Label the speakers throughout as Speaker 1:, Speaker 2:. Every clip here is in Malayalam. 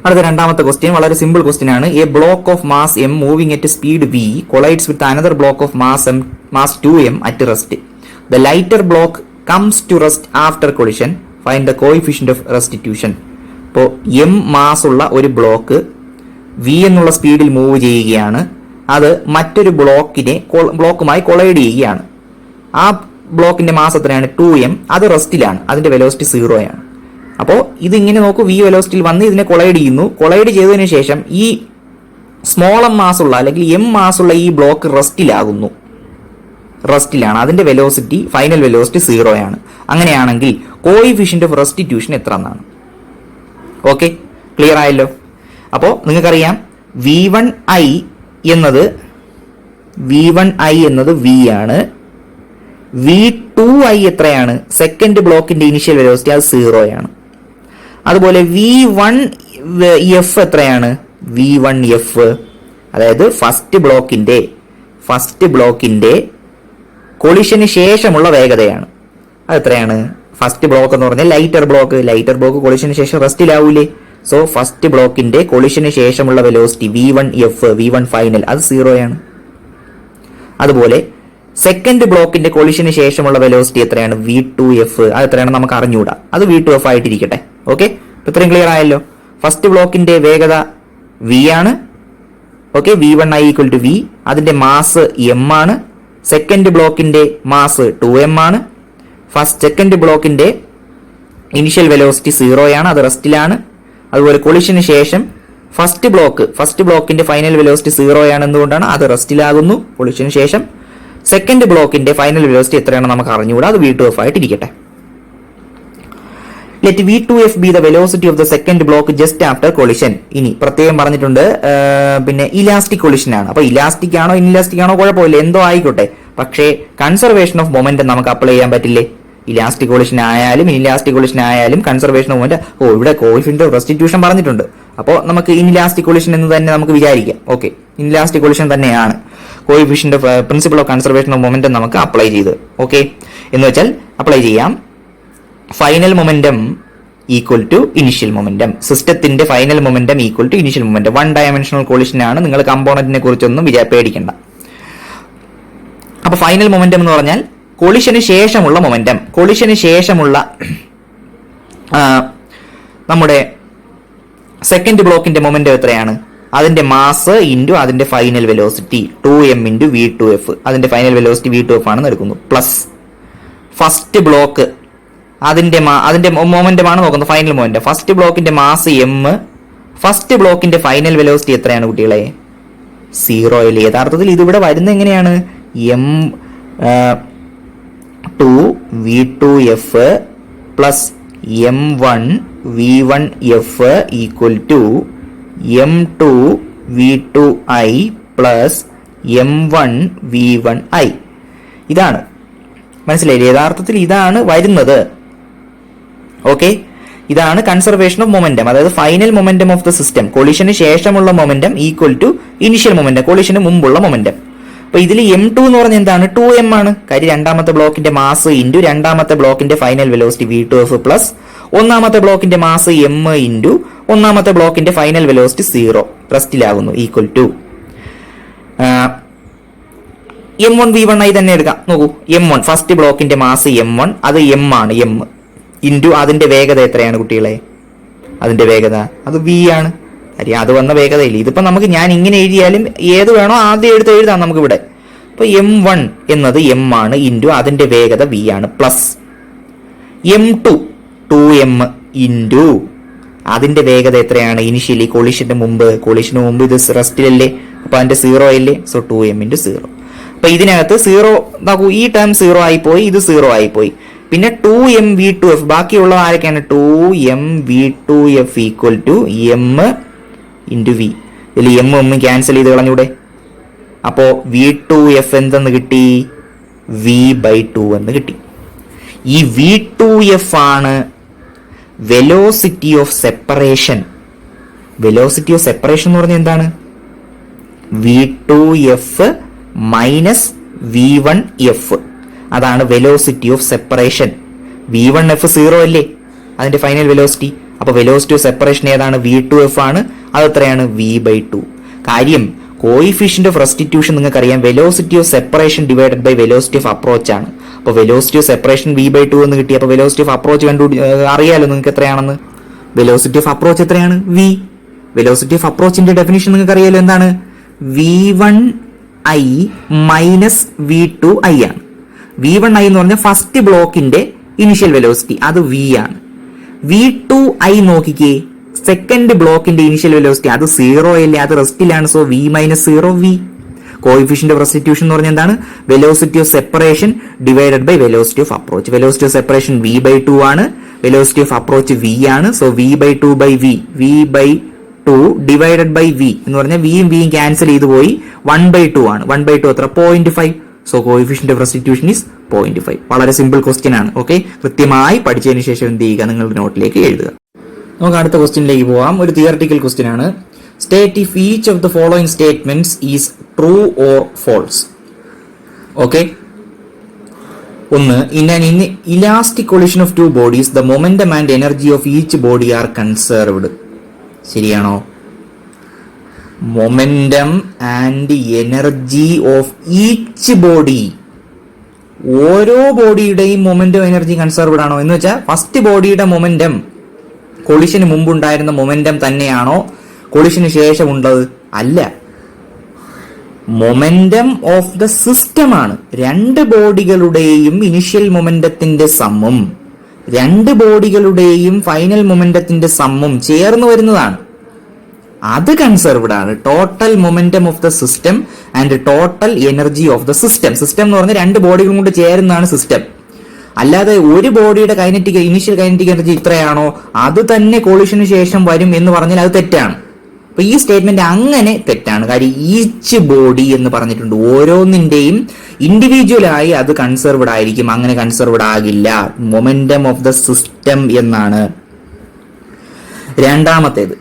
Speaker 1: അടുത്ത രണ്ടാമത്തെ ക്വസ്റ്റ്യൻ വളരെ സിമ്പിൾ ക്വസ്റ്റ്യൻ ആണ്. A block of mass M moving at speed V collides with another block of mass 2m at rest. The lighter block comes to rest after collision. Find the coefficient of restitution. ഇപ്പോൾ എം മാസ് ഉള്ള ഒരു ബ്ലോക്ക് വി എന്നുള്ള സ്പീഡിൽ മൂവ് ചെയ്യുകയാണ്. അത് മറ്റൊരു ബ്ലോക്കുമായി കൊളൈഡ് ചെയ്യുകയാണ്. ആ ബ്ലോക്കിന്റെ മാസ് എത്രയാണ്? 2m. അത് റെസ്റ്റിലാണ്. അതിന്റെ വെലോസിറ്റി 0 ആണ്. അപ്പോൾ ഇതിങ്ങനെ നോക്കൂ, വി വെലോസിറ്റിയിൽ വന്ന് ഇതിനെ കൊളൈഡ് ചെയ്യുന്നു. കൊളൈഡ് ചെയ്തതിനു ശേഷം ഈ സ്മോൾ എം മാസുള്ള അല്ലെങ്കിൽ എം മാസുള്ള ഈ ബ്ലോക്ക് റെസ്റ്റിലാണ്. അതിന്റെ വെലോസിറ്റി ഫൈനൽ വെലോസിറ്റി 0 ആണ്. അങ്ങനെയാണെങ്കിൽ കോഎഫിഷ്യന്റ് ഓഫ് റെസ്റ്റിറ്റ്യൂഷൻ എത്ര എന്നാണ്? ഓക്കെ, ക്ലിയർ ആയല്ലോ. അപ്പോൾ നിങ്ങൾക്കറിയാം V1I എന്നത് V ആണ്. V2I എത്രയാണ്? സെക്കൻഡ് ബ്ലോക്കിന്റെ ഇനിഷ്യൽ വെലോസിറ്റി, അത് 0 ആണ്. അതുപോലെ V1F എത്രയാണ്? V1F അതായത് ഫസ്റ്റ് ബ്ലോക്കിന്റെ കൊളിഷന് ശേഷമുള്ള വേഗതയാണ്. അത് എത്രയാണ്? ഫസ്റ്റ് ബ്ലോക്ക് എന്ന് പറഞ്ഞാൽ ലൈറ്റർ ബ്ലോക്ക് കൊളിഷന് ശേഷം റെസ്റ്റിലാവൂലേ? സോ ഫസ്റ്റ് ബ്ലോക്കിന്റെ കൊളിഷന് ശേഷമുള്ള വെലോസിറ്റി V1 ഫൈനൽ, അത് 0 ആണ്. അതുപോലെ സെക്കൻഡ് ബ്ലോക്കിന്റെ കൊളിഷന് ശേഷമുള്ള വെലോസിറ്റി എത്രയാണ്? V2F. അത് എത്രയാണ് നമുക്ക് അറിഞ്ഞുകൂടാ, അത് V2F ആയിട്ടിരിക്കട്ടെ. ഓക്കെ, ഇത്രയും ക്ലിയർ ആയല്ലോ. ഫസ്റ്റ് ബ്ലോക്കിന്റെ വേഗത V ആണ്. Okay, V1I = V. അതിന്റെ മാസ് m ആണ്. സെക്കൻഡ് ബ്ലോക്കിന്റെ മാസ് 2m ആണ്. സെക്കൻഡ് ബ്ലോക്കിന്റെ ഇനിഷ്യൽ വെലോസിറ്റി 0 ആണ്, അത് റെസ്റ്റിലാണ്. അതുപോലെ കൊളിഷന് ശേഷം ഫസ്റ്റ് ബ്ലോക്കിന്റെ ഫൈനൽ വെലോസിറ്റി 0 ആണ്. എന്തുകൊണ്ടാണ്? അത് റെസ്റ്റിലാകുന്നു. കൊളിഷന് ശേഷം സെക്കൻഡ് ബ്ലോക്കിന്റെ ഫൈനൽ വെലോസിറ്റി എത്രയാണെന്ന് നമുക്ക് അറിഞ്ഞുകൂടാ, അത് V2F ആയിട്ടിരിക്കട്ടെ. Let V2F be the velocity of the second block just after collision. ഇനി പ്രത്യേകം പറഞ്ഞിട്ടുണ്ട്, പിന്നെ ഇലാസ്റ്റിക് കൊളിഷൻ ആണ്. അപ്പൊ ഇലാസ്റ്റിക് ആണോ ഇൻഇലാസ്റ്റിക് ആണോ കുഴപ്പമില്ല, എന്തോ ആയിക്കോട്ടെ. പക്ഷേ കൺസർവേഷൻ ഓഫ് മൊമെന്റം നമുക്ക് അപ്ലൈ ചെയ്യാൻ പറ്റില്ലേ? ഇലാസ്റ്റിക് കൊളിഷൻ ആയാലും ഇൻഇലാസ്റ്റിക് കൊളിഷൻ ആയാലും കൺസർവേഷൻ ഓഫ് മൊമെന്റ്. ഇവിടെ കോഎഫിഷ്യന്റ് ഓഫ് റെസ്റ്റിറ്റ്യൂഷൻ പറഞ്ഞിട്ടുണ്ട്. അപ്പോൾ നമുക്ക് ഇൻഇലാസ്റ്റിക് കൊളിഷൻ എന്ന് തന്നെ നമുക്ക് വിചാരിക്കാം. ഓക്കെ, ഇൻഇലാസ്റ്റിക് കൊളിഷൻ തന്നെയാണ്. Coefficient of principle of conservation of momentum നമുക്ക് അപ്ലൈ ചെയ്ത്, ഓക്കെ എന്ന് വെച്ചാൽ അപ്ലൈ ചെയ്യാം. Final momentum equal to initial momentum. സിസ്റ്റത്തിന്റെ final momentum equal to initial momentum. 1 dimensional collision ആണ്. നിങ്ങൾ കമ്പോണന്റിനെ കുറിച്ചൊന്നും പേടിക്കണ്ട. അപ്പൊ ഫൈനൽ മൊമെന്റം എന്ന് പറഞ്ഞാൽ കൊളിഷന് ശേഷമുള്ള മൊമെന്റം. കൊളിഷന് ശേഷമുള്ള നമ്മുടെ സെക്കൻഡ് ബ്ലോക്കിന്റെ മൊമെന്റം എത്രയാണ്? അതിന്റെ മാസ് ഇൻറ്റു അതിന്റെ ഫൈനൽ വെലോസിറ്റി 2m × V2F. അതിന്റെ ഫൈനൽ വെലോസിറ്റി V2F ആണെന്ന് എടുക്കുന്നു. പ്ലസ് ഫസ്റ്റ് ബ്ലോക്ക് അതിന്റെ മൊമെന്റമാണ് നോക്കുന്നത്, ഫൈനൽ മൊമെന്റം. ഫസ്റ്റ് ബ്ലോക്കിന്റെ മാസ് m. ഫസ്റ്റ് ബ്ലോക്കിന്റെ ഫൈനൽ വെലോസിറ്റി എത്രയാണ് കുട്ടികളെ? 0 അല്ലേ? യഥാർത്ഥത്തിൽ ഇതിവിടെ വരുന്നത് എങ്ങനെയാണ്? m2 V2F plus m1 V1F equal to m2 V2I plus m1 V1I. ഇതാണ്, മനസ്സിലായില്ലേ? യഥാർത്ഥത്തിൽ ഇതാണ് വരുന്നത്. ഓക്കെ, ഇതാണ് കൺസർവേഷൻ ഓഫ് മൊമെന്റം. അതായത് final momentum of the system, കൊളിഷന് ശേഷമുള്ള momentum equal to initial momentum, കൊളിഷന് മുമ്പുള്ള മൊമെന്റം. അപ്പൊ ഇതിൽ m2 എന്ന് പറഞ്ഞാൽ എന്താണ്? 2m ആണ്. കാര്യം രണ്ടാമത്തെ ബ്ലോക്കിന്റെ മാസ് ഇൻറ്റു രണ്ടാമത്തെ ബ്ലോക്കിന്റെ ഫൈനൽ വെലോസിറ്റി V2F പ്ലസ് ഒന്നാമത്തെ ബ്ലോക്കിന്റെ മാസ് m ഇൻറ്റു ഒന്നാമത്തെ ബ്ലോക്കിന്റെ ഫൈനൽ വെലോസിറ്റി 0 റെസ്റ്റിലാകുന്നു ഈക്വൽ ടു m1 V1I തന്നെ എടുക്കാം. നോക്കൂ, m1 ഫസ്റ്റ് ബ്ലോക്കിന്റെ മാസ് m1, അത് m ആണ്. m ഇൻറ്റു അതിന്റെ വേഗത എത്രയാണ് കുട്ടികളെ? അതിന്റെ വേഗത അത് v ആണ്. കാര്യം അത് വന്ന വേഗതയില്ല. ഇതിപ്പോ നമുക്ക് ഞാൻ ഇങ്ങനെ എഴുതിയാലും ഏത് വേണോ ആദ്യം എടുത്ത് എഴുതാം നമുക്ക് ഇവിടെ. അപ്പൊ m1 എന്നത് m ആണ് ഇൻറ്റു അതിന്റെ വേഗത v ആണ് പ്ലസ് m2 2m ഇൻറ്റു അതിന്റെ വേഗത എത്രയാണ്? ഇനിഷ്യലി കൊളിഷന് മുമ്പ് ഇത് റെസ്റ്റിലല്ലേ, അപ്പൊ അതിന്റെ 0 അല്ലേ? So 2m × 0. അപ്പൊ ഇതിനകത്ത് 0 നോക്കൂ, ഈ ടേം 0 ആയിപ്പോയി, ഇത് 0 ആയിപ്പോയി. പിന്നെ 2m V2F ബാക്കിയുള്ള ആരൊക്കെയാണ്? 2m V2F equal to m × v. ഇതിൽ m ക്യാൻസൽ ചെയ്ത് കളഞ്ഞൂടെ? അപ്പോ V2F എന്തെന്ന് കിട്ടി? v/2 എന്ന് കിട്ടി. ഈ V2F ആണ് velocity of separation. Velocity of separation എന്ന് പറഞ്ഞാൽ എന്താണ്? V2F minus V1F. അതാണ് വെലോസിറ്റി ഓഫ് സെപ്പറേഷൻ. V1F 0 അല്ലേ അതിന്റെ ഫൈനൽ വെലോസിറ്റി, അപ്പൊ വെലോസിറ്റി ഓഫ് സെപ്പറേഷൻ ഏതാണ്? V2F ആണ്. അത് എത്രയാണ്? V/2. കാര്യം കോയിഫിഷ്യന്റ് ഓഫ് റെസ്റ്റിറ്റ്യൂഷൻ നിങ്ങൾക്ക് അറിയാം, velocity of separation divided by velocity of approach ആണ്. അപ്പോൾ വെലോസിറ്റി ഓഫ് സെപ്പറേഷൻ V/2 എന്ന് കിട്ടി. അപ്പോൾ വെലോസിറ്റി ഓഫ് അപ്രോച്ച് അറിയാലോ നിങ്ങൾക്ക് എത്രയാണെന്ന്. വെലോസിറ്റി ഓഫ് അപ്രോച്ച് എത്രയാണ്? V. വെലോസിറ്റി ഓഫ് അപ്രോച്ചിന്റെ ഡെഫിനിഷൻ നിങ്ങൾക്ക് അറിയാലോ, എന്താണ്? V1I മൈനസ് V2I ആണ്. V1I എന്ന് പറഞ്ഞാൽ ഫസ്റ്റ് ബ്ലോക്കിന്റെ ഇനിഷ്യൽ വെലോസിറ്റി, അത് V ആണ്. V2I നോക്കിക്കേ, സെക്കൻഡ് ബ്ലോക്കിന്റെ ഇനിഷ്യൽ വെലോസിറ്റി, അത് 0 അല്ലേ, അത് റെസ്റ്റിലാണ്. So V minus 0 V. Coefficient of restitution എന്ന് പറഞ്ഞാൽ എന്താണ്? Velocity of separation divided by velocity of approach. Velocity of separation V/2 ആണ്, വെലോസിറ്റി ഓഫ് അപ്രോച്ച് V ആണ്. So V/2 by V, V/2 divided by V എന്ന് പറഞ്ഞാൽ വിയും വിയും ക്യാൻസൽ ചെയ്ത് പോയി 1/2 ആണ്. 1/2 എത്ര? 0.5. So coefficient of restitution is 0.5. വളരെ സിമ്പിൾ ക്വസ്റ്റ്യൻ ആണ്. ഓക്കെ, കൃത്യമായി പഠിച്ചതിന് ശേഷം എന്ത് ചെയ്യുക? നിങ്ങളുടെ നോട്ടിലേക്ക് എഴുതുക. നമുക്ക് അടുത്ത ക്വസ്റ്റ്യനിലേക്ക് പോവാം. ഒരു തിയററ്റിക്കൽ ക്വസ്റ്റ്യൻ ആണ്. State if each of the following statements is true or false. Okay, ഒന്ന്, in an elastic collision of two bodies the momentum and energy of each body are conserved. ശരിയാണോ? Momentum and energy of each body, ഓരോ ബോഡിയുടെയും മൊമെന്റം എനർജി കൺസർവ്ഡ് ആണോ എന്ന് വെച്ചാൽ ഫസ്റ്റ് ബോഡിയുടെ മൊമെന്റം കൊളിഷന് മുമ്പുണ്ടായിരുന്ന മൊമെന്റം തന്നെയാണോ കൊളിഷന് ശേഷമുള്ളത്? അല്ല, മൊമെന്റം ഓഫ് ദ സിസ്റ്റം ആണ്. രണ്ട് ബോഡികളുടെയും ഇനിഷ്യൽ മൊമെന്റത്തിന്റെ സമ്മും രണ്ട് ബോഡികളുടെയും ഫൈനൽ മൊമെന്റത്തിന്റെ സമ്മും ചേർന്ന് വരുന്നതാണ്. അത് കൺസർവ്ഡ് ആണ്. Total momentum of the system and total energy of the system. System എന്ന് പറഞ്ഞാൽ രണ്ട് ബോഡികളും കൊണ്ട് ചേരുന്നതാണ് സിസ്റ്റം. അല്ലാതെ ഒരു ബോഡിയുടെ കൈനറ്റിക് ഇനിഷ്യൽ കൈനറ്റിക് എനർജി ഇത്രയാണോ അത് തന്നെ കൊളിഷന് ശേഷം വരും എന്ന് പറഞ്ഞാൽ അത് തെറ്റാണ്. അപ്പൊ ഈ സ്റ്റേറ്റ്മെന്റ് അങ്ങനെ തെറ്റാണ്. കാര്യം ഈച്ച് ബോഡി എന്ന് പറഞ്ഞിട്ടുണ്ട്, ഓരോന്നിന്റെയും ഇൻഡിവിജ്വലായി അത് കൺസർവ്ഡ് ആയിരിക്കും. അങ്ങനെ കൺസർവ്ഡ് ആകില്ല. മൊമെന്റം ഓഫ് ദ സിസ്റ്റം എന്നാണ്. രണ്ടാമത്തേത്,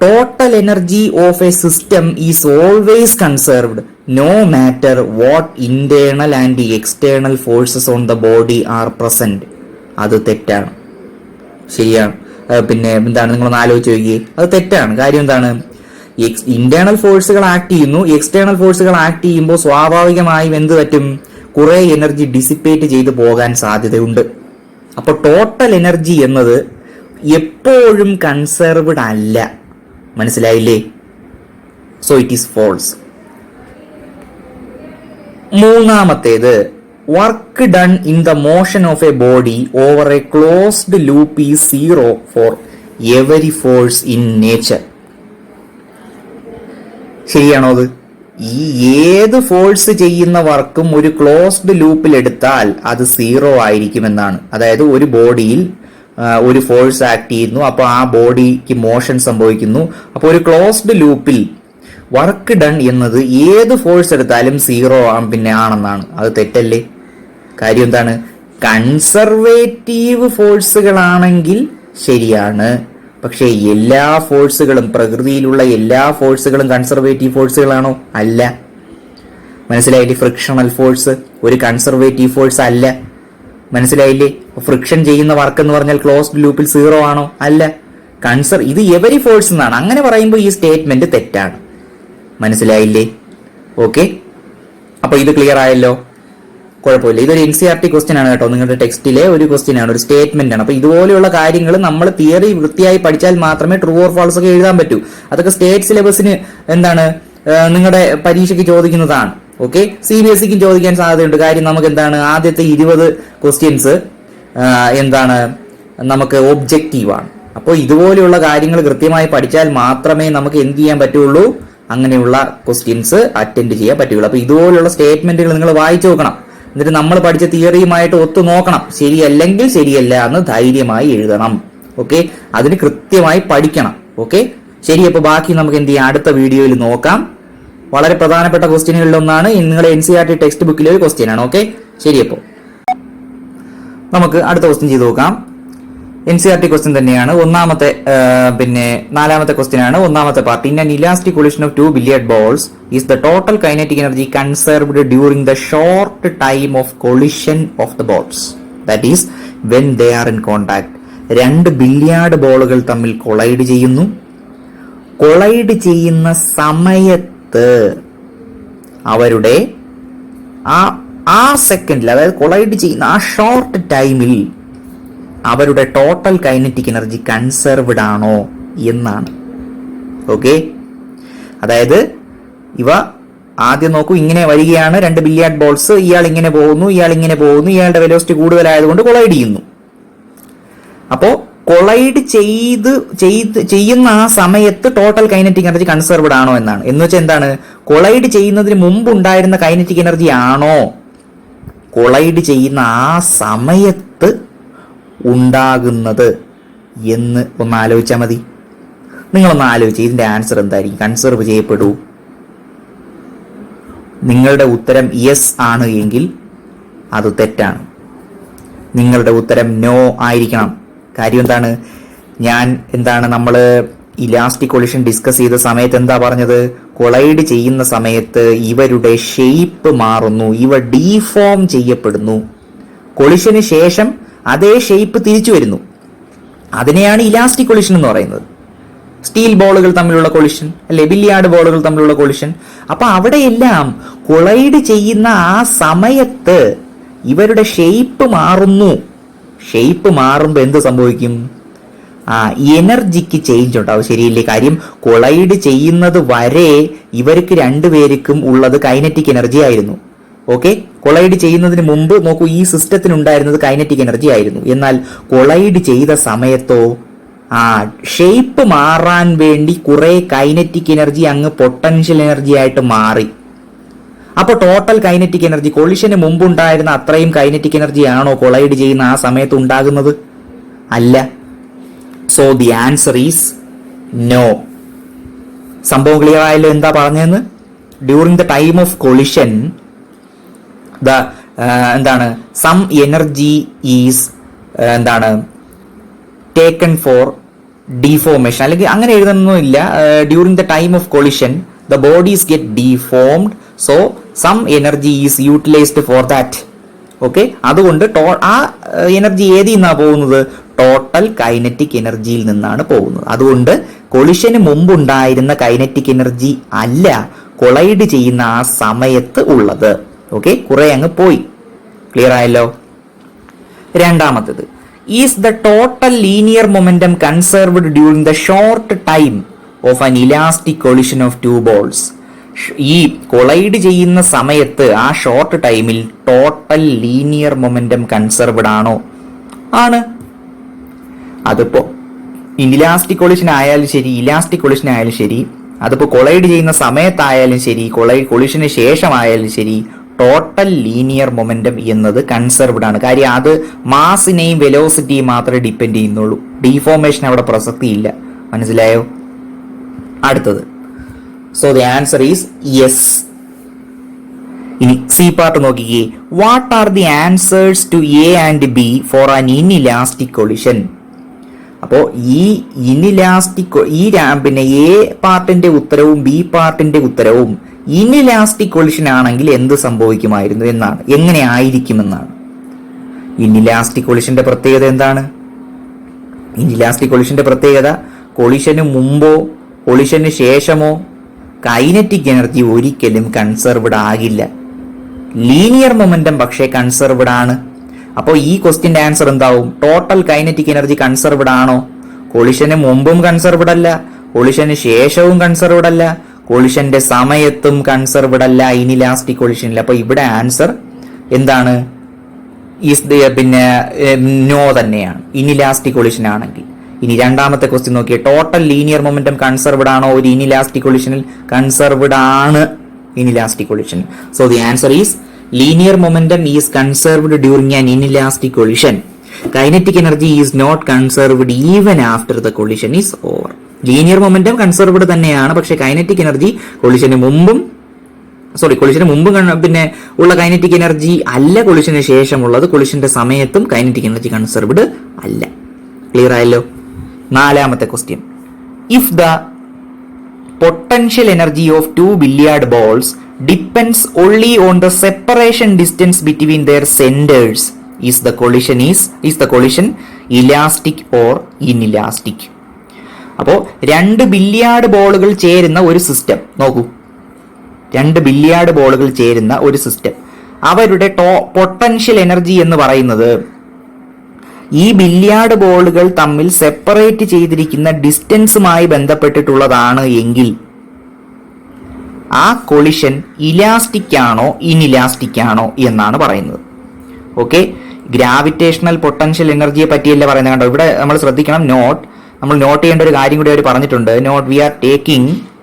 Speaker 1: total energy of a system is always conserved no matter what internal and external forces on the body are present. അത് തെറ്റാണ്. ശരിയാണ്. പിന്നെ എന്താണ്, നിങ്ങളൊന്ന് ആലോചിച്ച് നോക്കിയേ, അത് തെറ്റാണ്. കാര്യം എന്താണ്? ഇന്റേണൽ ഫോഴ്സുകൾ ആക്ട് ചെയ്യുന്നു, എക്സ്റ്റേണൽ ഫോഴ്സുകൾ ആക്ട് ചെയ്യുമ്പോൾ സ്വാഭാവികമായും എന്ത് പറ്റും? കുറെ എനർജി ഡിസിപ്പേറ്റ് ചെയ്ത് പോകാൻ സാധ്യതയുണ്ട്. അപ്പൊ ടോട്ടൽ എനർജി എന്നത് എപ്പോഴും കൺസർവ്ഡ് അല്ല. മനസ്സിലായില്ലേ? So it is false. മൂന്നാമത്തേത്, work done in the motion of a body over a closed loop is 0 for every force in nature. ശരിയാണോ? അത് ഈ ഏത് ഫോഴ്സ് ചെയ്യുന്ന വർക്കും ഒരു ക്ലോസ്ഡ് ലൂപ്പിൽ എടുത്താൽ അത് 0 ആയിരിക്കുമെന്നാണ്. അതായത് ഒരു ബോഡിയിൽ ഒരു ഫോഴ്സ് ആക്ട് ചെയ്യുന്നു, അപ്പോൾ ആ ബോഡിക്ക് മോഷൻ സംഭവിക്കുന്നു. അപ്പോൾ ഒരു ക്ലോസ്ഡ് ലൂപ്പിൽ വർക്ക് ഡൺ എന്നത് ഏത് ഫോഴ്സ് എടുത്താലും 0 പിന്നെ ആണെന്നാണ്. അത് തെറ്റല്ലേ? കാര്യം എന്താണ്? കൺസർവേറ്റീവ് ഫോഴ്സുകളാണെങ്കിൽ ശരിയാണ്. പക്ഷേ എല്ലാ ഫോഴ്സുകളും, പ്രകൃതിയിലുള്ള എല്ലാ ഫോഴ്സുകളും കൺസർവേറ്റീവ് ഫോഴ്സുകളാണോ? അല്ല. മനസ്സിലായില്ലേ? ഫ്രിക്ഷണൽ ഫോഴ്സ് ഒരു കൺസർവേറ്റീവ് ഫോഴ്സ് അല്ല. മനസ്സിലായില്ലേ? ഫ്രിക്ഷൻ ചെയ്യുന്ന വർക്ക് എന്ന് പറഞ്ഞാൽ ക്ലോസ്ഡ് ലൂപ്പിൽ 0 ആണോ? അല്ല. ഇത് എവരി ഫോഴ്സ് എന്നാണ്. അങ്ങനെ പറയുമ്പോൾ ഈ സ്റ്റേറ്റ്മെന്റ് തെറ്റാണ്. മനസ്സിലായില്ലേ? ഓക്കെ, അപ്പൊ ഇത് ക്ലിയർ ആയല്ലോ? കുഴപ്പമില്ല. ഇതൊരു NCERT ക്വസ്റ്റ്യൻ ആണ് കേട്ടോ. നിങ്ങളുടെ ടെക്സ്റ്റിലെ ഒരു ക്വസ്റ്റ്യൻ ആണ്, ഒരു സ്റ്റേറ്റ്മെന്റ് ആണ്. അപ്പൊ ഇതുപോലെയുള്ള കാര്യങ്ങൾ നമ്മൾ തിയറി വൃത്തിയായി പഠിച്ചാൽ മാത്രമേ ട്രൂ ഓർ ഫാൾസ് ഒക്കെ എഴുതാൻ പറ്റൂ. അതൊക്കെ സ്റ്റേറ്റ് സിലബസിന് എന്താണ് നിങ്ങളുടെ പരീക്ഷയ്ക്ക് ചോദിക്കുന്നതാണ്. ഓക്കെ, CBSEക്കും ചോദിക്കാൻ സാധ്യതയുണ്ട്. കാര്യം നമുക്ക് എന്താണ് ആദ്യത്തെ 20 ക്വസ്റ്റ്യൻസ് എന്താണ് നമുക്ക് ഒബ്ജക്റ്റീവാണ്. അപ്പോൾ ഇതുപോലെയുള്ള കാര്യങ്ങൾ കൃത്യമായി പഠിച്ചാൽ മാത്രമേ നമുക്ക് എന്ത് ചെയ്യാൻ പറ്റുള്ളൂ? അങ്ങനെയുള്ള ക്വസ്റ്റ്യൻസ് അറ്റൻഡ് ചെയ്യാൻ പറ്റുള്ളൂ. അപ്പൊ ഇതുപോലെയുള്ള സ്റ്റേറ്റ്മെന്റുകൾ നിങ്ങൾ വായിച്ചു നോക്കണം. എന്നിട്ട് നമ്മൾ പഠിച്ച തിയറിയുമായിട്ട് ഒത്തു നോക്കണം. ശരിയല്ലെങ്കിൽ ശരിയല്ല എന്ന് ധൈര്യമായി എഴുതണം. ഓക്കെ, അതിന് കൃത്യമായി പഠിക്കണം. ഓക്കെ, ശരി. അപ്പൊ ബാക്കി നമുക്ക് എന്ത് ചെയ്യാം? അടുത്ത വീഡിയോയിൽ നോക്കാം. വളരെ പ്രധാനപ്പെട്ട ക്വസ്റ്റ്യനുകളിൽ ഒന്നാണ്, നിങ്ങളുടെ NCERT ടെക്സ്റ്റ് ബുക്കിലെ ഒരു ക്വസ്റ്റ്യൻ ആണ്. ഓക്കെ, ശരി. അപ്പോൾ നമുക്ക് അടുത്ത ക്വസ്റ്റ്യൻ ചെയ്ത് നോക്കാം. NCERT ക്വസ്റ്റ്യൻ തന്നെയാണ്. നാലാമത്തെ ക്വസ്റ്റ്യൻ ആണ്. ഒന്നാമത്തെ part, in an elastic collision of 2 billiard balls is the total kinetic energy conserved during the short time of collision of the balls, that is when they are in contact. 2 billiard ബോളുകൾ തമ്മിൽ കൊളൈഡ് ചെയ്യുന്നു. കൊളൈഡ് ചെയ്യുന്ന സമയത്ത് അവരുടെ ആ സെക്കൻഡിൽ, അതായത് കൊളൈഡ് ചെയ്യുന്ന ആ ഷോർട്ട് ടൈമിൽ അവരുടെ ടോട്ടൽ കൈനറ്റിക് എനർജി കൺസർവ്ഡ് ആണോ എന്നാണ്. ഓക്കെ, അതായത് ഇവ ആദ്യം നോക്കൂ, ഇങ്ങനെ വരികയാണ് 2 ബില്യാർഡ് ബോൾസ്. ഇയാൾ ഇങ്ങനെ പോകുന്നു, ഇയാൾ ഇങ്ങനെ പോകുന്നു, ഇയാളുടെ വെലോസിറ്റി കൂടുതലായതുകൊണ്ട് കൊളൈഡ് ചെയ്യുന്നു. അപ്പോ കൊളൈഡ് ചെയ്യുന്ന ആ സമയത്ത് ടോട്ടൽ കൈനറ്റിക് എനർജി കൺസർവ്ഡ് ആണോ എന്നാണ്. എന്ന് വെച്ചാൽ എന്താണ്, കൊളൈഡ് ചെയ്യുന്നതിന് മുമ്പ് ഉണ്ടായിരുന്ന കൈനറ്റിക് എനർജി ആണോ കൊളൈഡ് ചെയ്യുന്ന ആ സമയത്ത് ഉണ്ടാകുന്നത് എന്ന് ഒന്ന് ആലോചിച്ചാൽ മതി. നിങ്ങളൊന്ന് ആലോചിച്ച് ഇതിന്റെ ആൻസർ എന്തായിരിക്കും? കൺസർവ് ചെയ്യപ്പെടൂ? നിങ്ങളുടെ ഉത്തരം യെസ് ആണ് എങ്കിൽ അത് തെറ്റാണ്. നിങ്ങളുടെ ഉത്തരം നോ ആയിരിക്കണം. കാര്യം എന്താണ്, നമ്മൾ ഇലാസ്റ്റിക് കൊളിഷൻ ഡിസ്കസ് ചെയ്ത സമയത്ത് എന്താ പറഞ്ഞത്? കൊളൈഡ് ചെയ്യുന്ന സമയത്ത് ഇവരുടെ ഷേപ്പ് മാറുന്നു, ഇവ ഡീഫോം ചെയ്യപ്പെടുന്നു. കൊളിഷന് ശേഷം അതേ ഷേപ്പ് തിരിച്ചു വരുന്നു. അതിനെയാണ് ഇലാസ്റ്റിക് കൊളിഷൻ എന്ന് പറയുന്നത്. സ്റ്റീൽ ബോളുകൾ തമ്മിലുള്ള കൊളിഷൻ, അല്ലെ ബില്യാർഡ് ബോളുകൾ തമ്മിലുള്ള കൊളിഷൻ. അപ്പൊ അവിടെയെല്ലാം കൊളൈഡ് ചെയ്യുന്ന ആ സമയത്ത് ഇവരുടെ ഷേപ്പ് മാറുന്നു. ഷേപ്പ് മാറുമ്പോൾ എന്ത് സംഭവിക്കും? എനർജിക്ക് ചേഞ്ച് ഉണ്ടാവും. ശരിയല്ലേ? കാര്യം കൊളൈഡ് ചെയ്യുന്നത് വരെ ഇവർക്ക് രണ്ടുപേർക്കും ഉള്ളത് കൈനറ്റിക് എനർജി ആയിരുന്നു. ഓക്കെ, കൊളൈഡ് ചെയ്യുന്നതിന് മുമ്പ് നോക്കൂ, ഈ സിസ്റ്റത്തിന് ഉണ്ടായിരുന്നത് കൈനറ്റിക് എനർജി ആയിരുന്നു. എന്നാൽ കൊളൈഡ് ചെയ്ത സമയത്തോ ഷേപ്പ് മാറാൻ വേണ്ടി കുറെ കൈനറ്റിക് എനർജി അങ്ങ് പൊട്ടൻഷ്യൽ എനർജി ആയിട്ട് മാറി. അപ്പൊ ടോട്ടൽ കൈനറ്റിക് എനർജി കൊളിഷന് മുമ്പുണ്ടായിരുന്ന അത്രയും കൈനറ്റിക് എനർജി ആണോ കൊളൈഡ് ചെയ്യുന്ന ആ സമയത്ത് ഉണ്ടാകുന്നത്? അല്ല. So the answer is no. സംഭവം ക്ലിയർ ആയല്ലോ എന്താ പറഞ്ഞതെന്ന്? During the time of collision some energy is taken for deformation, അല്ലെങ്കിൽ അങ്ങനെ എഴുതുന്നൊന്നുമില്ല. During the time of collision the bodies get deformed, so some energy is utilised for that. Okay, അതുകൊണ്ട് ആ എനർജി ഏതിൽ നിന്നാണ് പോകുന്നത്? ടോട്ടൽ കൈനറ്റിക് എനർജിയിൽ നിന്നാണ് പോകുന്നത്. അതുകൊണ്ട് കൊളിഷന് മുമ്പുണ്ടായിരുന്ന കൈനറ്റിക് എനർജി അല്ല കൊളൈഡ് ചെയ്യുന്ന ആ സമയത്ത് ഉള്ളത്. ഓക്കെ, കുറെ അങ്ങ് പോയി. ക്ലിയർ ആയല്ലോ? രണ്ടാമത്തേത്, is the total linear momentum conserved during the short time of an elastic collision of 2 balls. ഈ കൊളൈഡ് ചെയ്യുന്ന സമയത്ത് ആ ഷോർട്ട് ടൈമിൽ ടോട്ടൽ ലീനിയർ മൊമെന്റം കൺസർവ്ഡ് ആണോ? ആണ്. അതിപ്പോ ഇലാസ്റ്റിക് കൊളിഷൻ ആയാലും ശരി, ഇലാസ്റ്റിക് കൊളിഷൻ ആയാലും ശരി, അതിപ്പോ കൊളൈഡ് ചെയ്യുന്ന സമയത്തായാലും ശരി, കൊളിഷന് ശേഷമായാലും ശരി, ടോട്ടൽ ലീനിയർ മൊമെന്റം എന്നത് കൺസർവ്ഡ് ആണ്. കാര്യം അത് മാസിനെയും വെലോസിറ്റിയും മാത്രമേ ഡിപ്പെൻഡ് ചെയ്യുന്നുള്ളൂ. ഡീഫോർമേഷൻ അവിടെ പ്രസക്തിയില്ല. മനസ്സിലായോ? അടുത്തത്, so the answer is yes. ഇനി സി പാർട്ട് നോക്കിക്കേ. What are the answers to A and B for an inelastic collision? അപ്പോ ഈ ഇൻഇലാസ്റ്റിക് പിന്നെ എ പാർട്ടിന്റെ ഉത്തരവും ബി പാർട്ടിന്റെ ഉത്തരവും ഇൻഇലാസ്റ്റിക് കൊളിഷൻ ആണെങ്കിൽ എന്ത് സംഭവിക്കുമായിരുന്നു എന്നാണ്, എങ്ങനെ ആയിരിക്കുമെന്നാണ്. ഇൻഇലാസ്റ്റിക് കൊളിഷന്റെ പ്രത്യേകത എന്താണ്? ഇൻഇലാസ്റ്റിക് കൊളിഷന്റെ പ്രത്യേകത, കൊളിഷന് മുമ്പോ കൊളിഷന് ശേഷമോ കൈനറ്റിക് എനർജി ഒരിക്കലും കൺസർവ്ഡ് ആകില്ല. ലീനിയർ മൊമെന്റം പക്ഷേ കൺസർവ്ഡ് ആണ്. അപ്പോൾ ഈ ക്വസ്റ്റ്യന്റെ ആൻസർ എന്താവും? ടോട്ടൽ കൈനറ്റിക് എനർജി കൺസർവ്ഡ് ആണോ? കൊളിഷന് മുമ്പും കൺസർവ്ഡ് അല്ല, കൊളിഷന് ശേഷവും കൺസർവ്ഡ് അല്ല, കൊളിഷന്റെ സമയത്തും കൺസർവ്ഡ് അല്ല ഇൻഇലാസ്റ്റിക് കൊളിഷനിൽ. അപ്പൊ ഇവിടെ ആൻസർ എന്താണ്? പിന്നെ നോ തന്നെയാണ് ഇൻഇലാസ്റ്റിക് കൊളിഷൻ ആണെങ്കിൽ. ഇനി രണ്ടാമത്തെ ക്വസ്റ്റ്യൻ നോക്കിയേ. ടോട്ടൽ ലീനിയർ മൊമെന്റം കൺസർവ്ഡ് ആണോ ഒരു ഇൻഇലാസ്റ്റിക് കൊളിഷനിൽ? കൺസർവ്ഡ് ആണ് inelastic collision. So the answer is linear momentum is conserved during an inelastic collision. Kinetic energy is not conserved even after the collision is over. Linear momentum conserved തന്നെയാണ്, പക്ഷെ കൈനറ്റിക് എനർജി കൊളിഷന് മുമ്പും പിന്നെ ഉള്ള കൈനറ്റിക് എനർജി അല്ല കൊളിഷന് ശേഷമുള്ളത്. കൊളിഷന്റെ സമയത്തും കൈനറ്റിക് എനർജി കൺസർവ്ഡ് അല്ല. ക്ലിയർ ആയല്ലോ? നാലാമത്തെ question. If the potential energy of 2 billiard balls depends only on the separation distance between their centers, is the collision elastic or inelastic. അപ്പോൾ 2 ബില്ലിയാർഡ് ബോളുകൾ ചേരുന്ന ഒരു സിസ്റ്റം നോക്കൂ, 2 ബില്ലിയാർഡ് ബോളുകൾ ചേരുന്ന ഒരു സിസ്റ്റം, അവരുടെ പൊട്ടൻഷ്യൽ എനർജി എന്ന് പറയുന്നത് ഈ ബില്ലിയാർഡ് ബോളുകൾ തമ്മിൽ സെപ്പറേറ്റ് ചെയ്തിരിക്കുന്ന ഡിസ്റ്റൻസുമായി ബന്ധപ്പെട്ടിട്ടുള്ളതാണ് എങ്കിൽ ആ കൊളിഷൻ ഇലാസ്റ്റിക് ആണോ ഇൻഇലാസ്റ്റിക് ആണോ എന്നാണ് പറയുന്നത്. ഓക്കെ, ഗ്രാവിറ്റേഷണൽ പൊട്ടൻഷ്യൽ എനർജിയെ പറ്റിയല്ല പറയുന്നത്. കണ്ടോ, ഇവിടെ നമ്മൾ ശ്രദ്ധിക്കണം, നമ്മൾ നോട്ട് ചെയ്യേണ്ട ഒരു കാര്യം കൂടി അവർ പറഞ്ഞിട്ടുണ്ട്. We are